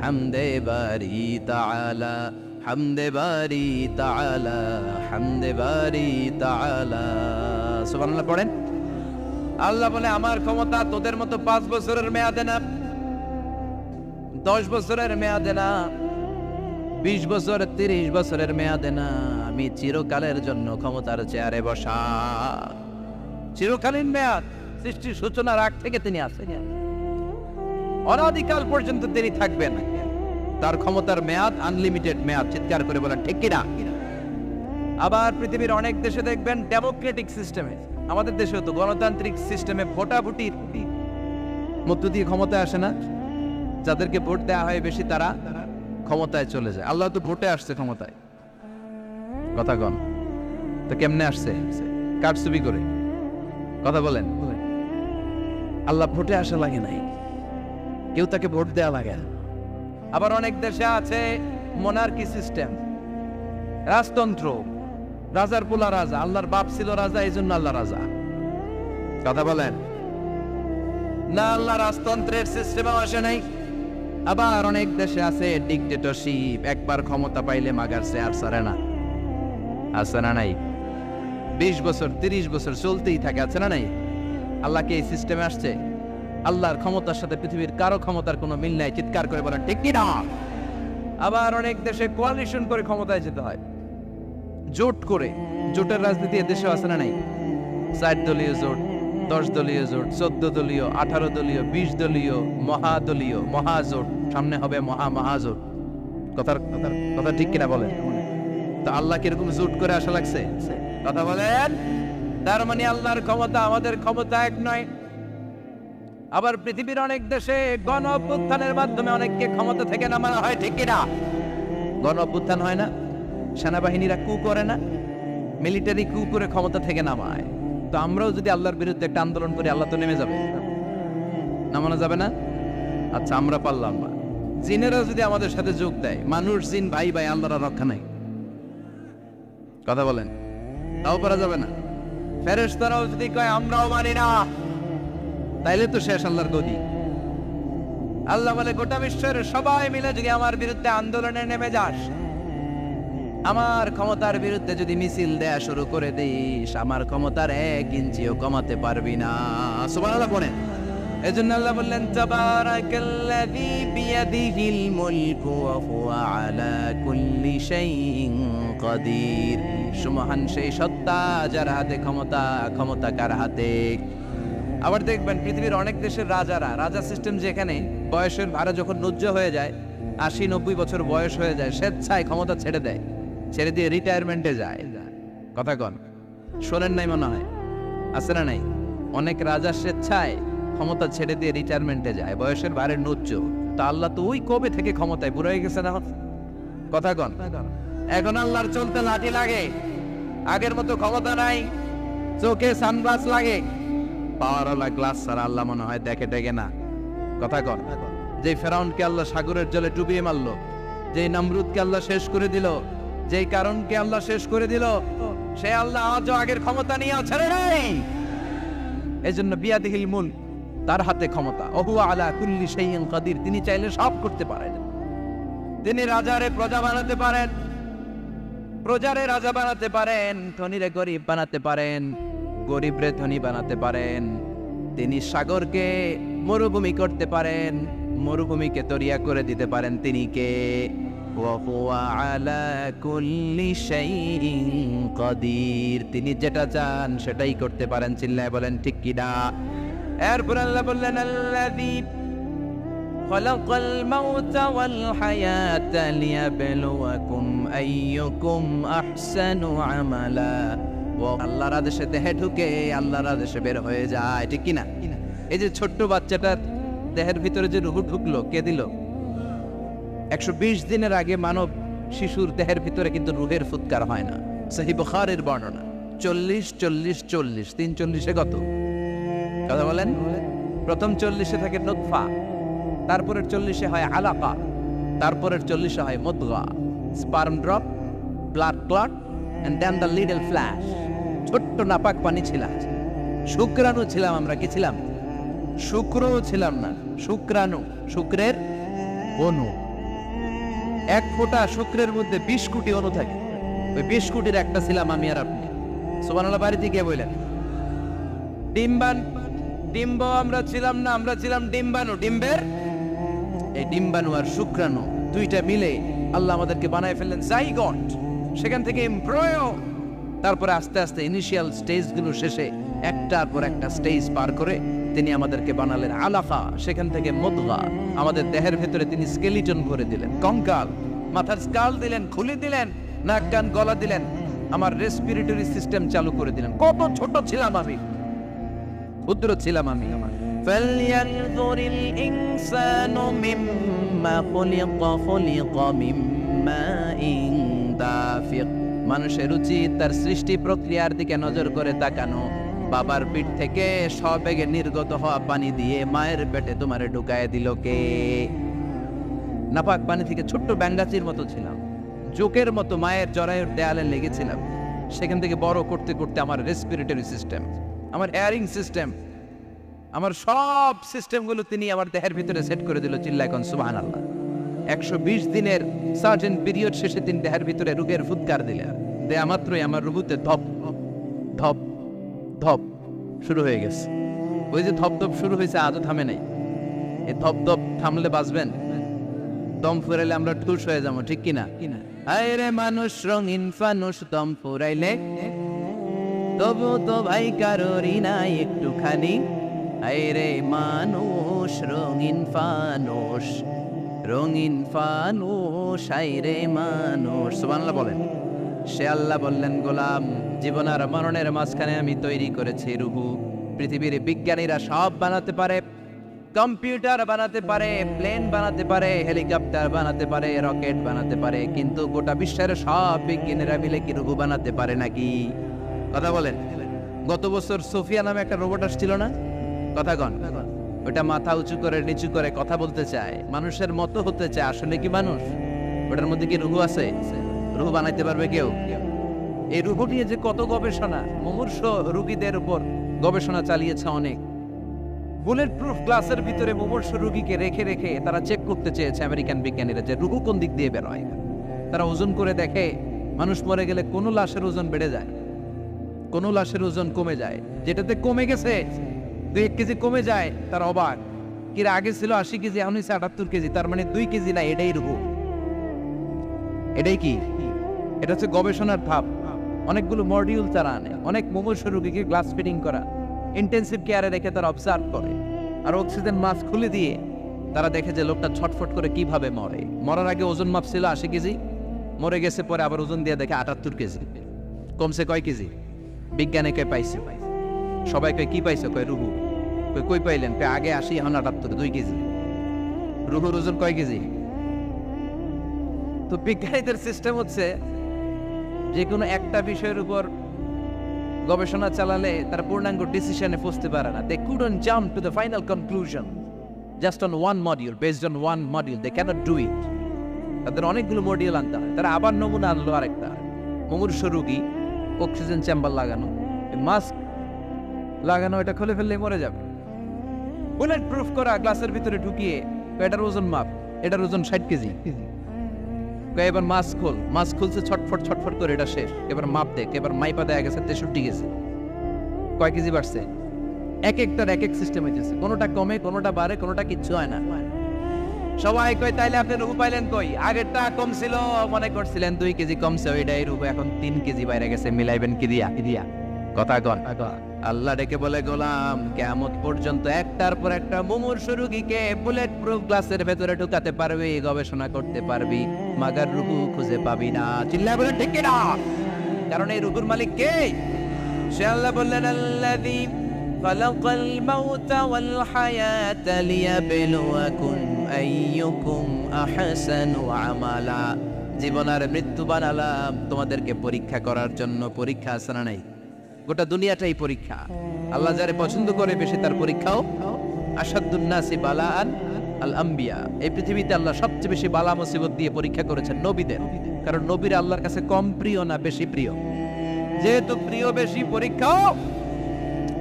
হামদে বারি তাআলা, হামদে বারি তাআলা, হামদে বারি তাআলা। সুবহানাল্লাহ পড়েন। আল্লাহ বলে আমার ক্ষমতা তোদের মতো 5 বছরের মেয়াদে না, 10 বছরের মেয়াদে না, 20 বছর 30 বছরের মেয়াদে না। আমি চিরকালের জন্য ক্ষমতার চেয়ারে বসা। চিরকালীন মেয়াদ, সৃষ্টির সূচনার আগ থেকে তিনি আছেন, অনাদিকাল পর্যন্ত তিনি থাকবেন। তার ক্ষমতার মেয়াদ আনলিমিটেড মেয়াদ। চিৎকার করে বলেন ঠিক কিনা? আবার পৃথিবীর অনেক দেশে দেখবেন ডেমোক্রেটিক সিস্টেমে, আমাদের দেশেও তো গণতান্ত্রিক সিস্টেমে ভোটাভুটির মধ্য দিয়ে ক্ষমতায় আসে না। যাদেরকে ভোট দেওয়া হয় বেশি তারা ক্ষমতায় চলে যায়। আল্লাহ তো ভোটে আসছে ক্ষমতায়। কথা কন তো কেমনে আসছে? কারচুপি করে। কথা বলেন। আল্লাহ ভোটে আসা লাগে নাই, কেউ তাকে ভোট দেওয়া লাগে। আবার অনেক দেশে আছে মোনার্কি সিস্টেম, রাজতন্ত্র, রাজার পোলা রাজা, আল্লাহর বাপ ছিল রাজা, এই জন্য আল্লাহ রাজা। কথা বলেন না, আল্লাহ রাজতন্ত্রের সিস্টেমেও আসে নাই। আবার অনেক দেশে আছে ডিকটেটরশিপ, একবার ক্ষমতা পাইলে মাগারছে আর ছাড়ে না। আছে না নাই? 20 বছর 30 বছর চলতেই থাকে, আছে না নাই? আল্লাহ কি এই সিস্টেমে আসছে? আল্লাহর ক্ষমতার সাথে পৃথিবীর কারো ক্ষমতার কোনো মিল নাই। চিৎকার করে বলেন ঠিক কি না? আবার অনেক দেশে কোয়ালিশন করে ক্ষমতায় যেতে হয়, জোট করে। জোটের রাজনীতি এদেশেও আছে না নাই? 4 দলীয় জোট, 10 দলীয় জোট, 14 দলীয়, 18 দলীয়, 20 দলীয়, মহাদলীয়, মহাজোট, সামনে হবে মহাজোট। কথা ঠিক কিনা বলেন? তো আল্লাহ কিরকম জোট করে আসা লাগছে? কথা বলেন। তার মানে আল্লাহর ক্ষমতা আমাদের ক্ষমতা এক নয়। আবার পৃথিবীর অনেক দেশে গণ অভ্যুত্থানের মাধ্যমে অনেককে ক্ষমতা থেকে নামানো হয়, ঠিক কিনা? গণ অভ্যুত্থান হয় না, সেনাবাহিনীরা কু করে না, মিলিটারি কু করে ক্ষমতা থেকে নামায়। তো আমরাও যদি আল্লাহর বিরুদ্ধে একটা আন্দোলন করি, আল্লাহ তো নেমে যাবে, নামানো যাবে না? আচ্ছা, আমরা পারলাম না, জিনেরা যদি আমাদের সাথে যোগ দেয়, মানুষ জিন ভাই ভাই, আল্লাহর রক্ষা নাই। কথা বলেন, তাও পারা যাবে না? ফেরেশতারাও যদি কয় আমরাও মানি না, তাইলে তো শেষ আল্লাহর গদি। আল্লাহ বলে গোটা বিশ্বের সবাই মিলে যদি আমার বিরুদ্ধে আন্দোলনে নেমে যাস, আমার ক্ষমতার বিরুদ্ধে যদি মিছিল দেয়া শুরু করে দিস, আমার ক্ষমতার 1 ইঞ্চিও কমাতে পারবি না। সুবহানাল্লাহ বলেন। এজন্য আল্লাহ বললেন তাবারাকাল্লাযী বিয়াদিহিল মুলকু ওয়া হুয়া আলা কুল্লি শাইইন কাদির। সুমহান সেই সত্তা যার হাতে ক্ষমতা, ক্ষমতা কার হাতে? আবার দেখবেন পৃথিবীর অনেক দেশের রাজা সিস্টেম, যেখানে বয়সের ভাড়া যখন নুজ্জ হয়ে যায়, 80-90 বছর বয়স হয়ে যায়, স্বেচ্ছায় ক্ষমতা ছেড়ে দেয়, ছেড়ে দিয়ে রিটায়ারমেন্টে যায়। কথা কন, শোনেন নাই মনে হয়? আছে না নাই? অনেক রাজা স্বেচ্ছায় ক্ষমতা ছেড়ে দিয়ে রিটায়ারমেন্টে যায়, বয়সের ভারে নুজ্জ। তা আল্লাহ তো ওই কবে থেকে ক্ষমতায়, বুড়ো হয়ে গেছে না? কথা কন, এখন আল্লাহর চলতে লাঠি লাগে, আগের মতো ক্ষমতা নাই, চোখে সানগ্লাস লাগে, পাওয়ারওয়ালা গ্লাস ছাড়া আল্লাহ মনে হয় দেখে না। কথা কন, যে ফেরাউনকে আল্লাহ সাগরের জলে ডুবিয়ে মারলো, যে নমরুদকে আল্লাহ শেষ করে দিল, যেই কারণকে আল্লাহ শেষ করে দিল, সে আল্লাহ আজও আগের ক্ষমতা নিয়ে ছেড়ে নাই। এজন্য বিয়াদিহিল মুলক, তার হাতে ক্ষমতা, ওহুয়া আলা কুল্লি শাইইন কাদির। তিনি চাইলে সব করতে পারেন। তিনি রাজারে প্রজা বানাতে পারেন, প্রজারে রাজা বানাতে পারেন, ধনীরে গরিব বানাতে পারেন, গরিবরে ধনী বানাতে পারেন। তিনি সাগরকে মরুভূমি করতে পারেন, মরুভূমিকে দরিয়া করে দিতে পারেন। তিনি কে? ওয়া হুয়া আলা কুল্লি শাইইন কাদির। তিনি যেটা চান সেটাই করতে পারেন। চিল্লায় বলেন ঠিক কিনা? এরপর আল্লাহ বললেন আল্লাযী খালাকাল মাউতা ওয়াল হায়াতা লিয়াবলুয়াকুম আইয়ুকুম আহসানু আমালা। আল্লাহর আদেশে দেহে ঢুকে আল্লাহর আদেশে বের হয়ে যায়, ঠিক কিনা? এই যে ছোট্ট বাচ্চাটার দেহের ভিতরে যে রূহ ঢুকলো, কে দিল? 120 দিনের আগে মানব শিশুর দেহের ভিতরে কিন্তু রূহের ফুৎকার হয় না। সহিহ বুখারীর বর্ণনা 40-40-40, 340-এ কত? কথা বলেন। প্রথম 40-এ থাকে নুতফা, তারপরের 40-এ হয় আলাকা, তারপরের 40-এ হয় মুদগা, sperm drop, blood clot, and then the little flesh. ছোট্ট নাপাক পানি ছিলাম, শুক্রাণু ছিলাম আমরা। কি ছিলাম? শুক্রও ছিলাম না, শুক্রাণু, শুক্রের অণু। 1 ফোঁটা শুক্রের মধ্যে 20 কোটি অণু থাকে। ওই 20 কোটির একটা ছিলাম আমি আর আপনি। সুবহানাল্লাহ, বাড়িতে গিয়ে বললেন। ডিম্ব আমরা ছিলাম না, আমরা ছিলাম ডিম্বাণু। ডিম্বের এই ডিম্বাণু আর শুক্রাণু দুইটা মিলে আল্লাহ আমাদেরকে বানায় ফেললেন জাইগট। সেখান থেকে এমব্রয়ো, তারপরে আস্তে আস্তে ইনিশিয়াল স্টেজগুলো শেষে একটার পর একটা স্টেজ পার করে তিনি আমাদেরকে বানালেন আলাকা। সেখান থেকে মুদগা, আমাদের দেহের ভেতরে তিনি স্কেলিটন ভরে দিলেন, কঙ্কাল, মাথার স্কাল দিলেন, খুলি দিলেন, নাক কান গলা দিলেন, আমার রেসপিরেটরি সিস্টেম চালু করে দিলেন। কত ছোট ছিলাম আমি, ক্ষুদ্র ছিলাম আমি। ফালইয়ানযুরিল ইনসানু মিম্মা খুলিকা মিম্মা দাফিক। মানুষের উচিত তার সৃষ্টি প্রক্রিয়ার দিকে নজর করে তাকানো। বাবার পিঠ থেকে সবেগে নির্গত হওয়া পানি দিয়ে মায়ের পেটে তোমারে ঢুকায় দিল কে? নাপাক পানি থেকে ছোট্ট ব্যাঙ্গাচির মতো ছিলাম, জোকের মতো মায়ের জরায়ুর দেয়ালে লেগেছিলাম। সেখান থেকে বড় করতে করতে আমার রেসপিরেটরি সিস্টেম, আমার এয়ারিং সিস্টেম, আমার সব সিস্টেমগুলো তিনি আমার দেহের ভিতরে সেট করে দিল। চিল্লায় কোন সুবহানাল্লাহ। 120 দিনের সার্টেন পিরিয়ড শেষে তিনি দেহের ভিতরে রূহের ফুৎকার দিলেন। দেয়া মাত্রই আমার রুহুতে ধপ ধপ ধপ শুরু হয়ে গেছে। ওই যে ধপ ধপ শুরু হয়েছে, আজও থামে নাই। এই ধপ ধপ থামলে বাঁচবেন, দম ফুরাইলে আমরা ঠুস হয়ে যাবো, ঠিক কিনা? আয় রে মানুষ রঙিন ফানুষ, দম ফুরাইলে তবু তো ভাই কারোরই নাই একটুখানি। আয় রে মানুষ রঙিন ফানুষ, রঙিন ফানুষ, আয় রে মানুষ। সুবহানাল্লাহ বলেন। সে আল্লাহ বললেন, গোলাম, জীবন আর মরণের মাঝখানে আমি তৈরি করেছি রুহু। পৃথিবীর বিজ্ঞানীরা সব বানাতে পারে, কম্পিউটার বানাতে পারে, প্লেন বানাতে পারে, হেলিকপ্টার বানাতে পারে, রকেট বানাতে পারে, কিন্তু গোটা বিশ্বের সব বিজ্ঞানীরা মিলে কি রুহু বানাতে পারে নাকি? কথা বলেন। গত বছর সোফিয়া নামে একটা রোবট আসছিল না? কথা কন। ওটা মাথা উঁচু করে নিচু করে কথা বলতে চায়, মানুষের মতো হতে চায়। আসলে কি মানুষ? ওটার মধ্যে কি রুহু আছে? রুহু বানাইতে পারবে কেউ? এই রুহু নিয়ে যে কত গবেষণা, মুমূর্ষ রোগীদের উপর গবেষণা চালিয়েছে অনেক। বুলেট প্রুফ গ্লাসের ভিতরে মুমূর্ষ রোগীকে রেখে রেখে তারা চেক করতে চেয়েছে আমেরিকান বিজ্ঞানীরা যে রুহু কোন দিক দিয়ে বেরোয়। তারা ওজন করে দেখে মানুষ মরে গেলে কোন লাশের ওজন বেড়ে যায়, কোন লাশের ওজন কমে যায়। যেটাতে কমে গেছে 2 কেজি কমে যায়, তার অবাক। কিরা আগে ছিল 80 কেজি, এখন হচ্ছে 78 কেজি, তার মানে 2 কেজি না, এটাই রুহু। এটাই কি? এটা হচ্ছে গবেষণার ধাপ। অনেকগুলো মডিউল তারা আনে, অনেক মুমূর্ষ রোগীকে গ্লাস ফিটিং করা, ইন্টেন্সিভ কেয়ারে রেখে তারা অবজার্ভ করে, আর অক্সিজেন মাস্ক খুলে দিয়ে তারা দেখে যে লোকটা ছটফট করে কিভাবে মরে। মরার আগে ওজন মাপ ছিল 80 কেজি, মরে গেছে পরে আবার ওজন দিয়ে দেখে 78 কেজি। কমছে কয় কেজি? বিজ্ঞানে কয় পাইছে, সবাই কয় কি পাইছে? কয় রুহু। কই পাইলেন? আগে 80, এখন 78, 2 কেজি। রুহুর ওজন কয় কেজি? তো বিজ্ঞানীদের সিস্টেম হচ্ছে যে কোনো একটা বিষয়ের উপর গবেষণা চালালে তারা পূর্ণাঙ্গ ডিসিশনে পৌঁছতে পারে না। They couldn't jump to the final conclusion just on one module, based on one module. They cannot do it. তাদের অনেকগুলো মডিউল আনতে হয়। তারা আবার নমুনা আনলো আরেকটা, মুমূর্ষ রোগী, অক্সিজেন চেম্বার লাগানো, মাস্ক লাগানো, এটা খুলে ফেললে মরে যাবে। বুলেট প্রুফ করা গ্লাসের ভিতরে ঢুকিয়ে এটার ওজন মাপ, এটার ওজন 60 কেজি। এবার মাস্ক খোল, মাস্ক খুলছে ছটফট ছটফট করে, এটা শেষ। এবার মাপ দেখ, এবার মাইপা দেয়া গেছে 63 কেজি। কয় কেজি বাড়ছে? এক একটার এক এক সিস্টেম হইতেছে, কোনোটা কমে, কোনোটা বাড়ে, কোনোটা কিচ্ছু হয় না। সবাই কয় তাইলে আপনি রুহু পাইলেন কই? আগেরটা কম ছিল, মনে করছিলেন 2 কেজি কমছে, ওইটাই রুহু, এখন 3 কেজি বাইরে গেছে। মিলাইবেন কি দিয়া? কথা কন। আল্লাহ ডেকে বলে, গোলাম কিয়ামত পর্যন্ত একটার পর একটা মুমূর্ষ রোগীকে বুলেট প্রুফ গ্লাসের ভেতরে ঢুকাতে পারবি, গবেষণা করতে পারবি, মাগার রুহু খুঁজে পাবি না। চিল্লায় বলেন ঠিক কিনা? কারণ এই রুহুর মালিক কে? সে আল্লাহ বললেন, আল্লাযী খালাকাল মাউতা ওয়াল হায়াতা লিয়াবলুয়াকুম আইয়ুকুম আহসানু আমালা। জীবন আর মৃত্যু বানালাম তোমাদেরকে পরীক্ষা করার জন্য। পরীক্ষা আছে না নাই? গোটা দুনিয়াটাই পরীক্ষা। আল্লাহ যারে পছন্দ করে বেশি তার পরীক্ষাও। আশাদ্দুন নাসি বালাআন আল আম্বিয়া। এই পৃথিবীতে আল্লাহ সবচেয়ে বেশি বালা মুসিবত দিয়ে পরীক্ষা করেছেন নবীদের। কারণ নবীরা আল্লাহর কাছে কম প্রিয় না বেশি প্রিয়? যেহেতু প্রিয় বেশি, পরীক্ষাও।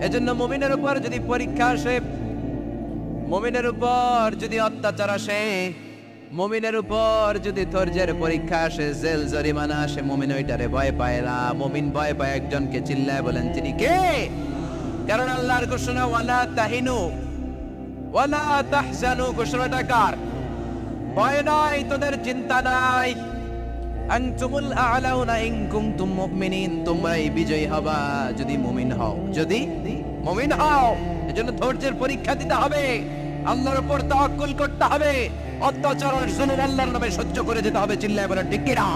এজন্য মুমিনের উপর যদি পরীক্ষা আসে, মুমিনের উপর যদি অত্যাচার আসে, মুমিনের উপর যদি ধৈর্যের পরীক্ষা আসে, জেল জরিমানা আসে, মুমিন ওইটারে ভয় পায় না। মুমিন ভয় পায় একজনকে। চিল্লায় বলেন তিনি কে? কারণ আল্লাহর ঘোষণা, ওয়ালা তাহিনু ওয়ালা তাহজানু। ঘোষণাটা কার? ভয় নাই, তোদের চিন্তা নাই। আনতুমুল আ'লাউনা ইন কুনতুম মুমিনিন। তোমরাই বিজয়ী হবা যদি মুমিন হও, যদি মুমিন হও। এজন্য ধৈর্যের পরীক্ষা দিতে হবে, আল্লাহর উপর তাওয়াক্কুল করতে হবে, অত্যাচার আর জুলুম আল্লাহর নামে সহ্য করে যেতে হবে। চিল্লায় বলেন ঠিক কিনা?